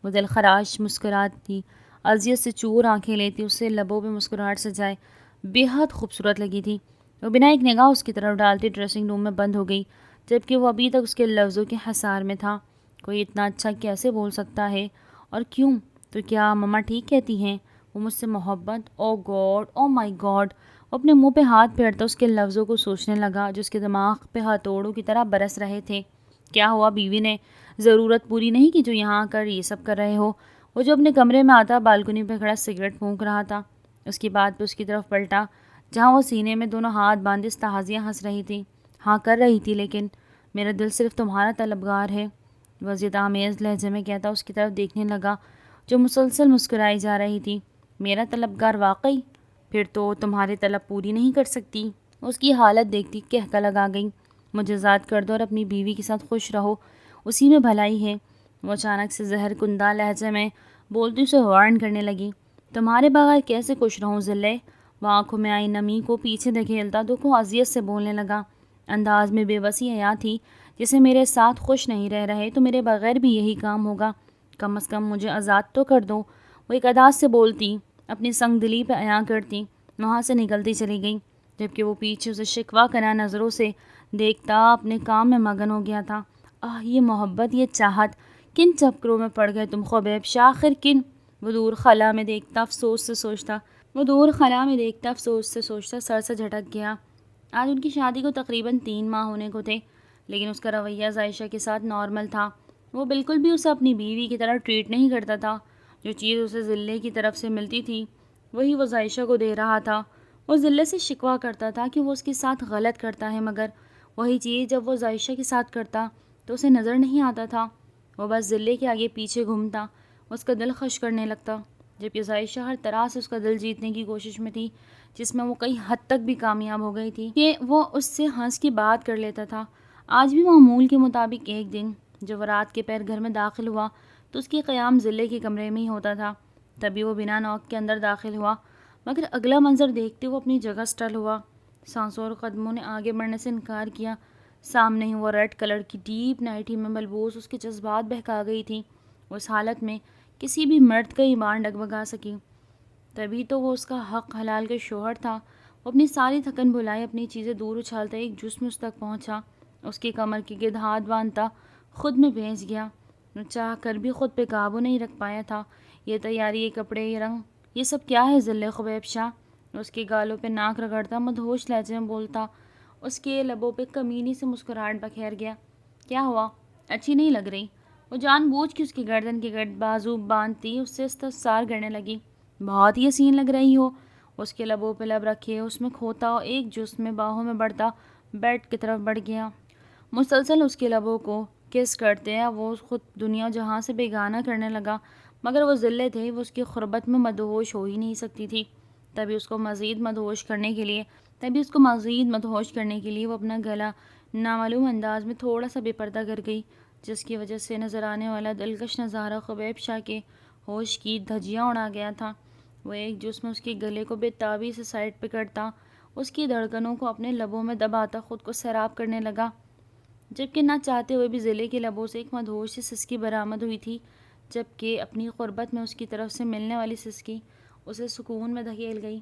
وہ دل خراش مسکراتی، اذیت سے چور آنکھیں لیتی، اس سے لبوں پہ مسکراہٹ سجائے بے حد خوبصورت لگی تھی۔ وہ بنا ایک نگاہ اس کی طرف ڈالتی ڈریسنگ روم میں بند ہو گئی، جبکہ وہ ابھی تک اس کے لفظوں کے حصار میں تھا۔ کوئی اتنا اچھا کیسے بول سکتا ہے، اور کیوں؟ تو کیا مما ٹھیک کہتی ہیں؟ وہ مجھ سے محبت؟ او گاڈ، او مائی گاڈ! وہ اپنے منہ پہ ہاتھ پھیرتا اس کے لفظوں کو سوچنے لگا جو اس کے دماغ پہ ہتھوڑوں کی طرح برس رہے تھے۔ کیا ہوا؟ بیوی نے ضرورت پوری نہیں کی جو یہاں آ کر یہ سب کر رہے ہو؟ وہ جو اپنے کمرے میں آتا بالکنی پہ کھڑا سگریٹ پھونک رہا تھا، اس کی بات پہ اس کی طرف پلٹا جہاں وہ سینے میں دونوں ہاتھ باندھے استحاضیہ ہنس رہی تھی۔ ہاں کر رہی تھی، لیکن میرا دل صرف تمہارا طلبگار ہے، وہ اذیت آمیز لہجے میں کہتا اس کی طرف دیکھنے لگا جو مسلسل مسکرائی جا رہی تھی۔ میرا طلبگار واقعی؟ پھر تو تمہاری طلب پوری نہیں کر سکتی۔ اس کی حالت دیکھتی کہکا لگا گئی، مجھے ذات کر دو اور اپنی بیوی کے ساتھ خوش رہو، اسی میں بھلائی ہے۔ وہ اچانک سے زہر کندہ لہجے میں بولتی اسے وارن کرنے لگی، تمہارے بغیر کیسے خوش رہوں ذلے؟ وہ آنکھوں میں آئی نمی کو پیچھے دھکیلتا دکھوں اذیت سے بولنے لگا، انداز میں بے بسی حیا تھی، جسے میرے ساتھ خوش نہیں رہ رہے تو میرے بغیر بھی یہی کام ہوگا، کم از کم مجھے آزاد تو کر دو۔ وہ ایک اداس سے بولتی، اپنی سنگ دلی پہ عیاں کرتی، وہاں سے نکلتی چلی گئی، جبکہ وہ پیچھے اسے شکوہ کرا نظروں سے دیکھتا اپنے کام میں مگن ہو گیا تھا۔ یہ محبت، یہ چاہت، کن چکروں میں پڑ گئے تم خبیب شاہ، آخر کن؟ وہ دور خلا میں دیکھتا افسوس سے سوچتا سر سے جھٹک گیا۔ آج ان کی شادی کو تقریباً 3 ماہ ہونے کو تھے، لیکن اس کا رویہ عائشہ کے ساتھ نارمل تھا۔ وہ بالکل بھی اسے اپنی بیوی کی طرح ٹریٹ نہیں کرتا تھا۔ جو چیز اسے ذلے کی طرف سے ملتی تھی وہی وہ عائشہ کو دے رہا تھا۔ وہ ذلے سے شکوہ کرتا تھا کہ وہ اس کے ساتھ غلط کرتا ہے، مگر وہی چیز جب وہ عائشہ کے ساتھ کرتا تو اسے نظر نہیں آتا تھا۔ وہ بس ذلے کے آگے پیچھے گھومتا، اس کا دل خش کرنے لگتا، جبکہ عائشہ ہر طرح سے اس کا دل جیتنے کی کوشش میں تھی، جس میں وہ کئی حد تک بھی کامیاب ہو گئی تھی کہ وہ اس سے ہنس کی بات کر لیتا تھا۔ آج بھی معمول کے مطابق ایک دن جب وہ رات کے پیر گھر میں داخل ہوا تو اس کی قیام ذلے کے کمرے میں ہی ہوتا تھا۔ تبھی وہ بنا نوک کے اندر داخل ہوا، مگر اگلا منظر دیکھتے وہ اپنی جگہ سٹل ہوا۔ سانسوں اور قدموں نے آگے بڑھنے سے انکار کیا۔ سامنے ہی وہ ریڈ کلر کی ڈیپ نائٹی میں ملبوس اس کے جذبات بہکا گئی تھی۔ وہ اس حالت میں کسی بھی مرد کا ایمان ڈگمگا سکی۔ تبھی تو وہ اس کا حق حلال کے شوہر تھا۔ وہ اپنی ساری تھکن بھلائے، اپنی چیزیں دور اچھالتا ایک جسم اس تک پہنچا، اس کی کمر کی گرد ہاتھ باندھتا خود میں بھیج گیا۔ وہ چاہ کر بھی خود پہ قابو نہیں رکھ پایا تھا۔ یہ تیاری، یہ کپڑے، یہ رنگ، یہ سب کیا ہے ذلے خبیب شاہ؟ اس کے گالوں پہ ناک رگڑتا مدہوش لہجے میں بولتا، اس کے لبوں پہ کمینی سے مسکراہٹ بکھیر گیا۔ کیا ہوا؟ اچھی نہیں لگ رہی؟ وہ جان بوجھ کے اس کی گردن کے گرد بازو باندھتی اس سے استفسار کرنے لگی۔ بہت ہی حسین لگ رہی ہو۔ اس کے لبوں پہ لب رکھے اس میں کھوتا اور ایک جسم میں باہوں میں بڑھتا بیڈ کی طرف بڑھ گیا۔ مسلسل اس کے لبوں کو کس کرتے وہ خود دنیا جہاں سے بیگانہ کرنے لگا، مگر وہ ذلے تھے، وہ اس کی قربت میں مدہوش ہو ہی نہیں سکتی تھی۔ تبھی اس کو مزید مدہوش کرنے کے لیے وہ اپنا گلا نامعلوم انداز میں تھوڑا سا بے پردہ کر گئی، جس کی وجہ سے نظر آنے والا دلکش نظارہ خبیب شاہ کے ہوش کی دھجیاں اڑا گیا تھا۔ وہ ایک جسم اس کے گلے کو بے تابی سے سائڈ پہ کرتا، اس کی دھڑکنوں کو اپنے لبوں میں دباتا خود کو سیراب کرنے لگا، جبکہ نہ چاہتے ہوئے بھی ذلے کے لبوں سے ایک مدہوش سی سسکی برآمد ہوئی تھی، جبکہ اپنی قربت میں اس کی طرف سے ملنے والی سسکی اسے سکون میں دھکیل گئی۔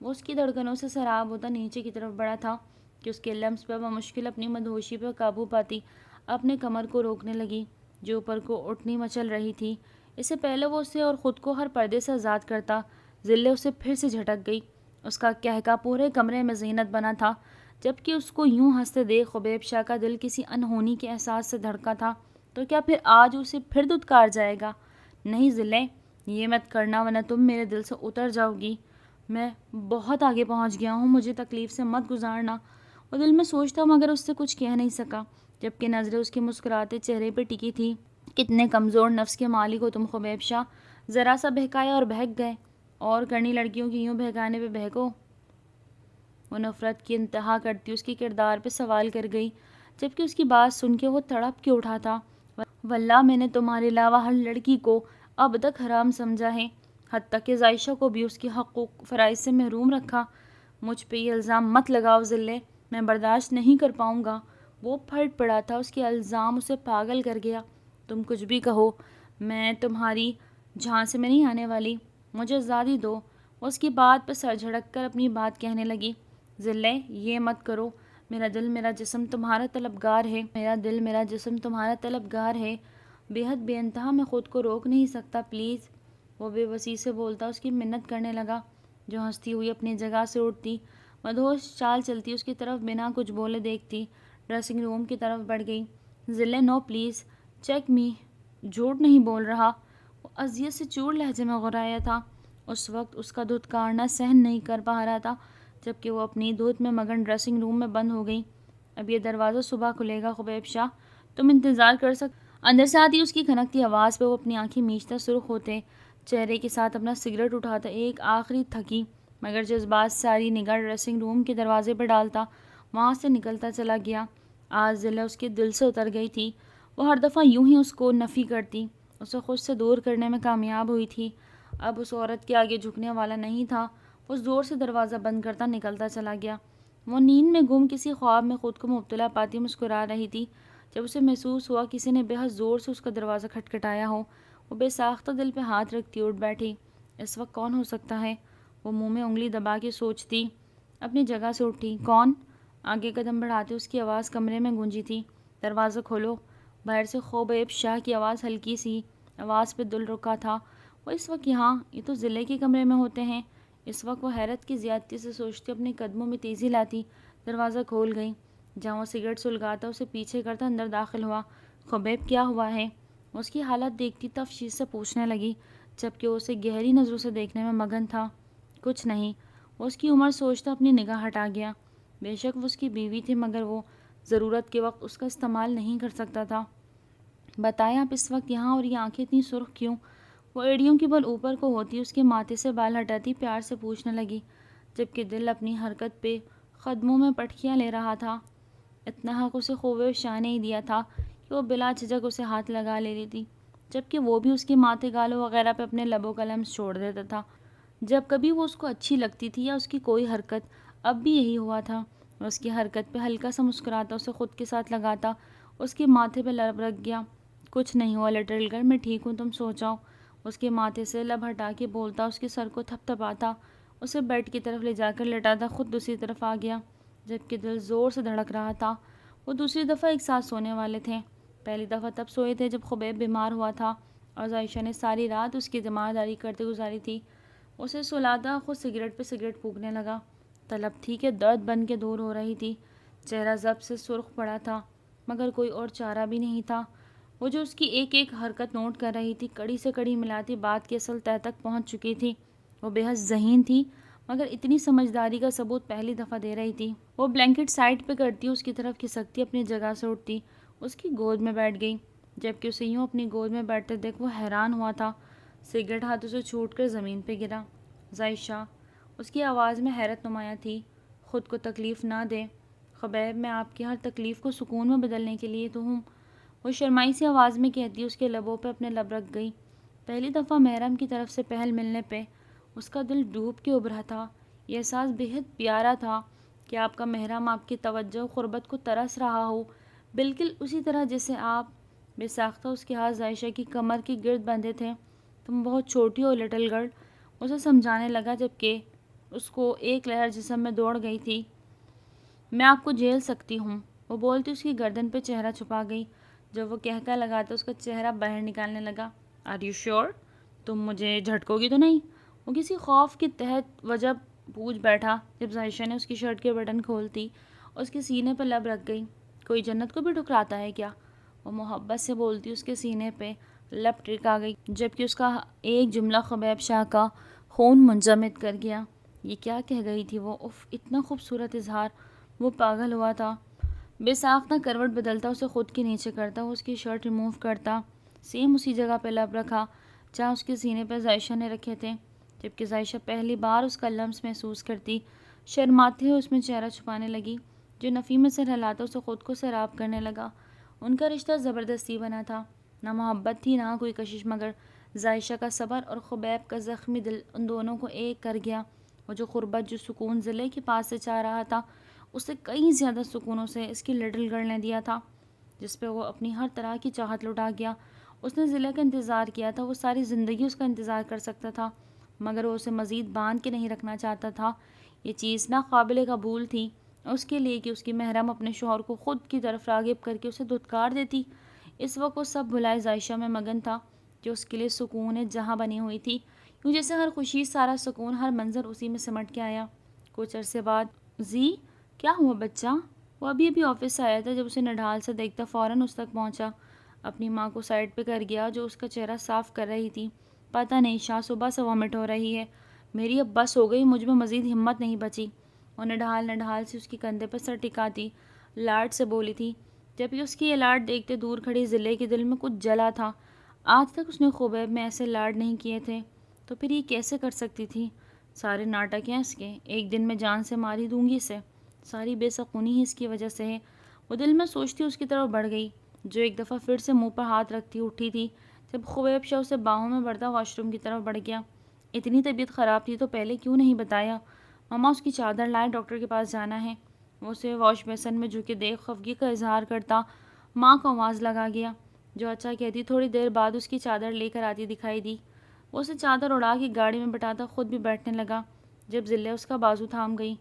وہ اس کی دھڑکنوں سے سیراب ہوتا نیچے کی طرف بڑھا تھا کہ اس کے لمس پہ بمشکل اپنی مدہوشی پہ قابو پاتی اپنے کمر کو روکنے لگی جو اوپر کو اٹھنی مچل رہی تھی۔ اس سے پہلے وہ اسے اور خود کو ہر پردے سے آزاد کرتا، ذلے اسے پھر سے جھٹک گئی۔ اس کا کہکا پورے کمرے میں زینت بنا تھا، جبکہ اس کو یوں ہنستے دیکھ خبیب شاہ کا دل کسی انہونی کے احساس سے دھڑکا تھا۔ تو کیا پھر آج اسے پھر دھتکار جائے گا؟ نہیں ذلے، یہ مت کرنا ورنہ تم میرے دل سے اتر جاؤ گی. میں بہت آگے پہنچ گیا ہوں, مجھے تکلیف سے مت گزارنا. وہ دل میں سوچتا مگر اس سے کچھ کہہ نہیں سکا, جبکہ نظریں اس کے مسکراتے چہرے پہ ٹکی تھی. کتنے کمزور نفس کے مالک ہو تم خبیب شاہ, ذرا سا بہکایا اور بہک گئے. اور کرنی لڑکیوں کی یوں بہکانے پہ بہکو. وہ نفرت کی انتہا کرتی اس کے کردار پہ سوال کر گئی, جبکہ اس کی بات سن کے وہ تڑپ کے اٹھا تھا. واللہ میں نے تمہارے علاوہ ہر لڑکی کو اب تک حرام سمجھا ہے, حتیٰ کہ عائشہ کو بھی اس کے حقوق فرائض سے محروم رکھا. مجھ پہ یہ الزام مت لگاؤ ذلے, میں برداشت نہیں کر پاؤں گا. وہ پھٹ پڑا تھا, اس کے الزام اسے پاگل کر گیا. تم کچھ بھی کہو, میں تمہاری جھانسے میں نہیں آنے والی, مجھے آزادی دو. اس کی بات پہ سر جھڑک کر اپنی بات کہنے لگی. ذلے یہ مت کرو, میرا دل میرا جسم تمہارا طلبگار ہے, میرا دل میرا جسم تمہارا طلبگار ہے, بے حد بے انتہا میں خود کو روک نہیں سکتا, پلیز. وہ بے وسی سے بولتا اس کی منت کرنے لگا, جو ہنستی ہوئی اپنی جگہ سے اٹھتی, مدہوش چال چلتی اس کی طرف بنا کچھ بولے دیکھتی, ڈریسنگ روم کی طرف بڑھ گئی. ذلے نو پلیز, چیک می, جھوٹ نہیں بول رہا. وہ اذیت سے چور لہجے میں غرایا تھا. اس وقت اس کا دھتکارنا سہن نہیں کر پا رہا تھا, جبکہ وہ اپنی دھوت میں مگن ڈریسنگ روم میں بند ہو گئی. اب یہ دروازہ صبح کھلے گا خبیب شاہ, تم انتظار کر اندر سے آتی اس کی کھنکتی آواز پہ وہ اپنی آنکھیں میچتا سرخ ہوتے چہرے کے ساتھ اپنا سگریٹ اٹھاتا ایک آخری تھکی مگر جذبات ساری نگاہ ڈریسنگ روم کے دروازے پہ ڈالتا وہاں سے نکلتا چلا گیا. آج ضلع اس کے دل سے اتر گئی تھی. وہ ہر دفعہ یوں ہی اس کو نفی کرتی, اسے خود سے دور کرنے میں کامیاب ہوئی تھی. اب اس عورت کے آگے جھکنے والا نہیں تھا. وہ زور سے دروازہ بند کرتا نکلتا چلا گیا. وہ نیند میں گم کسی خواب میں خود کو مبتلا پاتی مسکرا رہی تھی جب اسے محسوس ہوا کسی نے بے حد زور سے اس کا دروازہ کھٹکھٹایا ہو. وہ بے ساختہ دل پہ ہاتھ رکھتی اٹھ بیٹھی. اس وقت کون ہو سکتا ہے؟ وہ منہ میں انگلی دبا کے سوچتی. اپنی جگہ سے اٹھی. کون؟ آگے قدم بڑھاتے اس کی آواز کمرے میں گونجی تھی. دروازہ کھولو. باہر سے خبیب شاہ کی آواز ہلکی سی آواز پہ دل رکا تھا. وہ اس وقت یہاں؟ یہ تو ضلع کے کمرے میں ہوتے ہیں. اس وقت وہ حیرت کی زیادتی سے سوچتی اپنے قدموں میں تیزی لاتی دروازہ کھول گئی. جہاں وہ سگریٹ سلگاتا اسے پیچھے کرتا اندر داخل ہوا. خبیب کیا ہوا ہے؟ اس کی حالت دیکھتی تفشیش سے پوچھنے لگی جبکہ وہ اسے گہری نظروں سے دیکھنے میں مگن تھا. کچھ نہیں. وہ اس کی عمر سوچتا اپنی نگاہ ہٹا گیا. بے شک وہ اس کی بیوی تھی مگر وہ ضرورت کے وقت اس کا استعمال نہیں کر سکتا تھا. بتائیں آپ اس وقت یہاں اور یہ آنکھیں اتنی سرخ کیوں؟ وہ ایڑیوں کی بل اوپر کو ہوتی اس کے ماتھے سے بال ہٹاتی پیار سے پوچھنے لگی جبکہ دل اپنی حرکت پہ قدموں میں پٹکیاں لے رہا تھا. اتنا حق اسے خبیب شاہ نے ہی دیا تھا کہ وہ بلا جھجک اسے ہاتھ لگا لے رہی تھی جبکہ وہ بھی اس کے ماتھے گالوں وغیرہ پہ اپنے لبوں کا لمس چھوڑ دیتا تھا جب کبھی وہ اس کو اچھی لگتی تھی یا اس کی کوئی حرکت. اب بھی یہی ہوا تھا. وہ اس کی حرکت پہ ہلکا سا مسکراتا اسے خود کے ساتھ لگاتا اس کے ماتھے پہ لب رکھ گیا. کچھ نہیں ہوا لٹل گرل, میں ٹھیک ہوں, تم سو جاؤ. اس کے ماتھے سے لب ہٹا کے بولتا اس کے سر کو تھپ تھپاتا اسے بیڈ کی طرف لے جا کر لٹاتا خود دوسری طرف آ گیا جبکہ دل زور سے دھڑک رہا تھا. وہ دوسری دفعہ ایک ساتھ سونے والے تھے. پہلی دفعہ تب سوئے تھے جب خبیب بیمار ہوا تھا اور عائشہ نے ساری رات اس کی ذمہ داری کرتے گزاری تھی. اسے سلاتا خود سگریٹ پہ سگریٹ پھونکنے لگا. طلب تھی کہ درد بن کے دور ہو رہی تھی. چہرہ ضبط سے سرخ پڑا تھا مگر کوئی اور چارہ بھی نہیں تھا. وہ جو اس کی ایک ایک حرکت نوٹ کر رہی تھی کڑی سے کڑی ملاتی بات کی اصل تہہ تک پہنچ چکی تھی. وہ بے حد ذہین تھی مگر اتنی سمجھداری کا ثبوت پہلی دفعہ دے رہی تھی. وہ بلینکٹ سائڈ پہ کرتی اس کی طرف کھسکتی اپنی جگہ سے اٹھتی اس کی گود میں بیٹھ گئی جبکہ اسے یوں اپنی گود میں بیٹھتے دیکھ وہ حیران ہوا تھا. سگریٹ ہاتھوں سے چھوٹ کر زمین پہ گرا. عائشہ, اس کی آواز میں حیرت نمایاں تھی. خود کو تکلیف نہ دے خبیب, میں آپ کی ہر تکلیف کو سکون میں بدلنے کے لیے تو ہوں. وہ شرمائی سی آواز میں کہتی اس کے لبوں پہ اپنے لب رکھ گئی. پہلی دفعہ محرم کی طرف سے پہل ملنے پہ اس کا دل ڈوب کے ابھرا تھا. یہ احساس بے حد پیارا تھا کہ آپ کا محرم آپ کی توجہ و قربت کو ترس رہا ہو بالکل اسی طرح جیسے آپ. بے ساختہ اس کے ہاتھ عائشہ کی کمر کی گرد بندھے تھے. تم بہت چھوٹی ہو لٹل گرل, اسے سمجھانے لگا جبکہ اس کو ایک لہر جسم میں دوڑ گئی تھی. میں آپ کو جھیل سکتی ہوں. وہ بولتی اس کی گردن پہ چہرہ چھپا گئی. جب وہ کہکا لگاتا اس کا چہرہ باہر نکالنے لگا. Are you sure? تم مجھے جھٹکو گی تو نہیں؟ وہ کسی خوف کے تحت وجہ پوچھ بیٹھا جب عائشہ نے اس کی شرٹ کے بٹن کھولتی اس کے سینے پہ لب رکھ گئی. کوئی جنت کو بھی ٹھکراتا ہے کیا؟ وہ محبت سے بولتی اس کے سینے پہ لب ٹرک آ گئی، جبکہ اس کا ایک جملہ خبیب شاہ کا خون منجمد کر گیا۔ یہ کیا کہہ گئی تھی وہ؟ اف، اتنا خوبصورت اظہار! وہ پاگل ہوا تھا۔ بے ساختہ کروٹ بدلتا، اسے خود کے نیچے کرتا، وہ اس کی شرٹ ریموو کرتا، سیم اسی جگہ پہ لب رکھا جہاں اس کے سینے پہ عائشہ نے رکھے تھے، جبکہ عائشہ پہلی بار اس کا لمس محسوس کرتی، شرماتے ہوئے اس میں چہرہ چھپانے لگی۔ جو نفی میں سر ہلاتا اسے خود کو سیراب کرنے لگا۔ ان کا رشتہ زبردستی بنا تھا، نہ محبت تھی نہ کوئی کشش، مگر عائشہ کا صبر اور خبیب کا زخمی دل ان دونوں کو ایک کر گیا۔ وہ جو قربت، جو سکون ضلع کے پاس سے چاہ رہا تھا، اس سے کئی زیادہ سکونوں سے اس کی لٹل گرل نے دیا تھا، جس پہ وہ اپنی ہر طرح کی چاہت لٹا گیا۔ اس نے ضلع کا انتظار کیا تھا، وہ ساری زندگی اس کا انتظار کر سکتا تھا، مگر وہ اسے مزید باندھ کے نہیں رکھنا چاہتا تھا۔ یہ چیز ناقابل قبول تھی اس کے لیے کہ اس کی محرم اپنے شوہر کو خود کی طرف راغب کر کے اسے دھتکار دیتی۔ اس وقت وہ سب بھلائے عائشہ میں مگن تھا، جو اس کے لیے سکون جہاں بنی ہوئی تھی، کیوں جیسے ہر خوشی، سارا سکون، ہر منظر اسی میں سمٹ کے آیا۔ کچھ عرصے بعد زی کیا ہوا بچہ؟ وہ ابھی آفس سے آیا تھا، جب اسے نڈھال سے دیکھتا فوراً اس تک پہنچا، اپنی ماں کو سائڈ پہ کر گیا جو اس کا چہرہ صاف کر رہی تھی۔ پتہ نہیں، شاہ صبح سے وامٹ ہو رہی ہے، میری اب بس ہو گئی، مجھ میں مزید ہمت نہیں بچی۔ وہ نڈھال سے اس کی کندھے پر سر ٹکاتی لاڈ سے بولی تھی، جبکہ اس کی یہ لاڈ دیکھتے دور کھڑی ضلع کے دل میں کچھ جلا تھا۔ آج تک اس نے خبیب میں ایسے لاڈ نہیں کیے تھے، تو پھر یہ کیسے کر سکتی تھی؟ سارے ناٹک ہیں اس کے، ایک دن میں جان سے ماری دوں گی اسے، ساری بے سکونی ہی اس کی وجہ سے ہے۔ وہ دل میں سوچتی اس کی طرف بڑھ گئی، جو ایک دفعہ پھر سے منہ پر ہاتھ رکھتی اٹھی تھی، جب خبیب شاہ اسے باہوں میں بڑھتا واش روم کی طرف بڑھ گیا۔ اتنی طبیعت خراب تھی تو پہلے کیوں نہیں بتایا؟ ماما اس کی چادر لائے، ڈاکٹر کے پاس جانا ہے۔ وہ اسے واش بیسن میں جھکے دیکھ خفگی کا اظہار کرتا ماں کو آواز لگا گیا، جو اچھا کہتی تھوڑی دیر بعد اس کی چادر لے کر آتی دکھائی دی۔ وہ اسے چادر اڑا کے گاڑی میں بٹھاتا خود بھی بیٹھنے لگا، جب ضلع اس کا بازو تھام گئی۔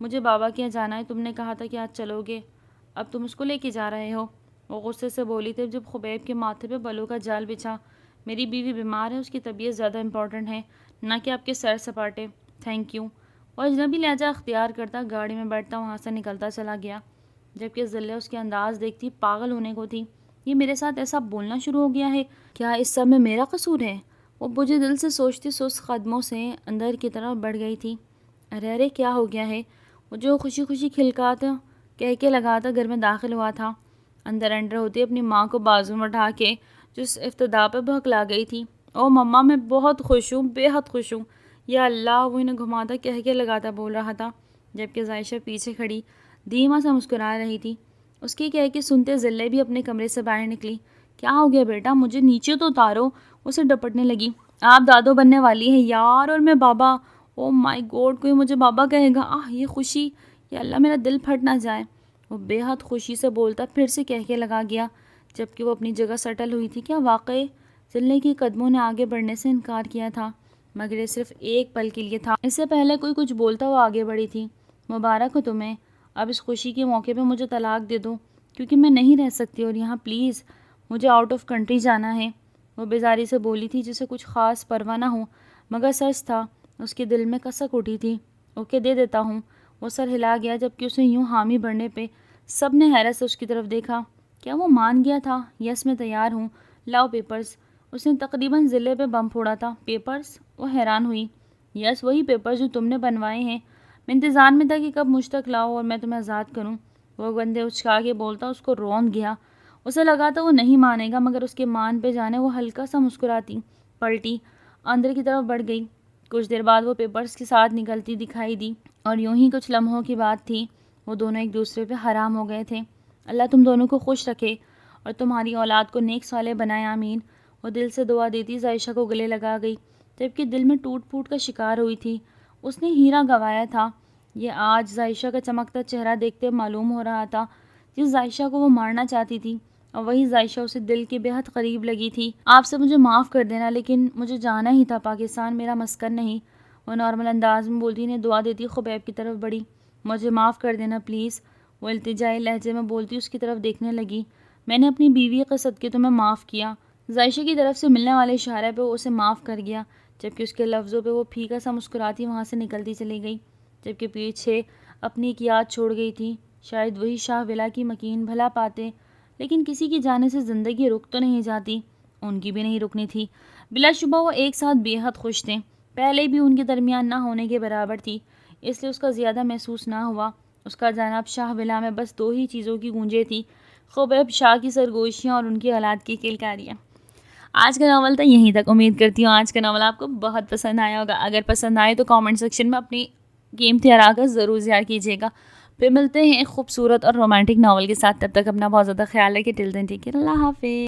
مجھے بابا کے یہاں جانا ہے، تم نے کہا تھا کہ آج چلو گے، اب تم اس کو لے کے جا رہے ہو؟ وہ غصے سے بولی تھی جب خبیب کے ماتھے پہ بلوں کا جال بچھا۔ میری بیوی بیمار ہے، اس کی طبیعت زیادہ امپورٹنٹ ہے، نہ کہ آپ کے سیر سپاٹے۔ Thank you. وہ اجنبی لہجہ اختیار کرتا گاڑی میں بیٹھتا وہاں سے نکلتا چلا گیا، جبکہ ضلع اس کے انداز دیکھتی پاگل ہونے کو تھی۔ یہ میرے ساتھ ایسا بولنا شروع ہو گیا ہے، کیا اس سب میں میرا قصور ہے؟ وہ بجھے دل سے سوچتی سست قدموں سے اندر کی طرف بڑھ گئی تھی۔ ارے کیا ہو گیا ہے؟ وہ جو خوشی خوشی کھلکاتا کہہ کے لگاتا گھر میں داخل ہوا تھا، اندر انٹر ہوتی اپنی ماں کو بازو میں اٹھا کے جو اس ابتدا پہ بھکلا گئی تھی۔ او مما، میں بہت خوش ہوں، بے حد خوش ہوں، یا اللہ! وہ انہیں گھماتا کہہ کے لگاتا بول رہا تھا، جبکہ عائشہ پیچھے کھڑی دھیما سا مسکرا رہی تھی۔ اس کی کہہ کے سنتے ضلع بھی اپنے کمرے سے باہر نکلی۔ کیا ہو گیا بیٹا؟ مجھے نیچے تو اتارو، اسے ڈپٹنے لگی۔ آپ دادو بننے والی ہیں یار، اور میں بابا! او مائی گوڈ، کوئی مجھے بابا کہے گا؟ یہ خوشی! یا اللہ، میرا دل پھٹ نہ جائے۔ وہ بے حد خوشی سے بولتا پھر سے کہہ کے لگا گیا، جبکہ وہ اپنی جگہ سیٹل ہوئی تھی۔ کیا واقعی؟ ضلع کی قدموں نے آگے بڑھنے سے انکار کیا تھا، مگر یہ صرف ایک پل کے لیے تھا۔ اس سے پہلے کوئی کچھ بولتا وہ آگے بڑھی تھی۔ مبارک ہو تمہیں، اب اس خوشی کے موقع پہ مجھے طلاق دے دو، کیونکہ میں نہیں رہ سکتی، اور یہاں پلیز مجھے آؤٹ آف کنٹری جانا ہے۔ وہ بیزاری سے بولی تھی جسے کچھ خاص پرواہ نہ ہو، مگر سچ تھا، اس کے دل میں کسک اٹھی تھی۔ اوکے، دے دیتا ہوں۔ وہ سر ہلا گیا، جبکہ اسے یوں حامی بڑھنے پہ سب نے حیرت سے اس کی طرف دیکھا۔ کیا وہ مان گیا تھا؟ یس، میں تیار ہوں، لاؤ پیپرز۔ اس نے تقریباً ضلع پہ بم پھوڑا تھا۔ پیپرز؟ وہ حیران ہوئی۔ یس، وہی پیپرز جو تم نے بنوائے ہیں، میں انتظار میں تھا کہ کب مجھ تک لاؤ اور میں تمہیں آزاد کروں۔ وہ گندے اچکا کے بولتا اس کو روند گیا۔ اسے لگا تھا وہ نہیں مانے گا، مگر اس کے مان پہ جانے وہ ہلکا سا مسکراتی پلٹی اندر کی طرف بڑھ گئی۔ کچھ دیر بعد وہ پیپرز کے ساتھ نکلتی دکھائی دی، اور یوں ہی کچھ لمحوں کی بات تھی، وہ دونوں ایک دوسرے پہ حرام ہو گئے تھے۔ اللہ تم دونوں کو خوش رکھے اور تمہاری اولاد کو نیک صالح بنائے، آمین۔ وہ دل سے دعا دیتی عائشہ کو گلے لگا گئی، جبکہ دل میں ٹوٹ پھوٹ کا شکار ہوئی تھی۔ اس نے ہیرا گوایا تھا، یہ آج عائشہ کا چمکتا چہرہ دیکھتے معلوم ہو رہا تھا۔ جس عائشہ کو وہ مارنا چاہتی تھی، اور وہی عائشہ اسے دل کے بے حد قریب لگی تھی۔ آپ سے مجھے معاف کر دینا، لیکن مجھے جانا ہی تھا، پاکستان میرا مسکن نہیں۔ وہ نارمل انداز میں بولتی نے دعا دیتی خبیب کی طرف بڑھی۔ مجھے معاف کر دینا پلیز، وہ التجائی لہجے میں بولتی اس کی طرف دیکھنے لگی۔ میں نے اپنی بیوی کے صدقے تمہیں معاف کیا۔ عائشہ کی طرف سے ملنے والے اشارے پہ وہ اسے معاف کر گیا، جبکہ اس کے لفظوں پہ وہ پھیکا سا مسکراتی وہاں سے نکلتی چلی گئی، جبکہ پیچھے اپنی ایک یاد چھوڑ گئی تھی۔ شاید وہی شاہ ولا کی مکین بھلا پاتے، لیکن کسی کی جانے سے زندگی رک تو نہیں جاتی، ان کی بھی نہیں رکنی تھی۔ بلا شبہ وہ ایک ساتھ بے حد خوش تھے، پہلے بھی ان کے درمیان نہ ہونے کے برابر تھی، اس لیے اس کا زیادہ محسوس نہ ہوا۔ اس کا جناب شاہ ولا میں بس دو ہی چیزوں کی گونجیں تھی، خبیب شاہ کی سرگوشیاں اور ان کی اولاد کی کلکاریاں۔ آج کا ناول تو یہیں تک، امید کرتی ہوں آج کا ناول آپ کو بہت پسند آیا ہوگا۔ اگر پسند آئے تو کامنٹ سیکشن میں اپنی قیمتی آراء کا ضرور اظہار کیجیے گا۔ پھر ملتے ہیں ایک خوبصورت اور رومانٹک ناول کے ساتھ، تب تک اپنا بہت زیادہ خیال رکھیں۔ ٹل دین ٹیک کیئر، اللہ حافظ۔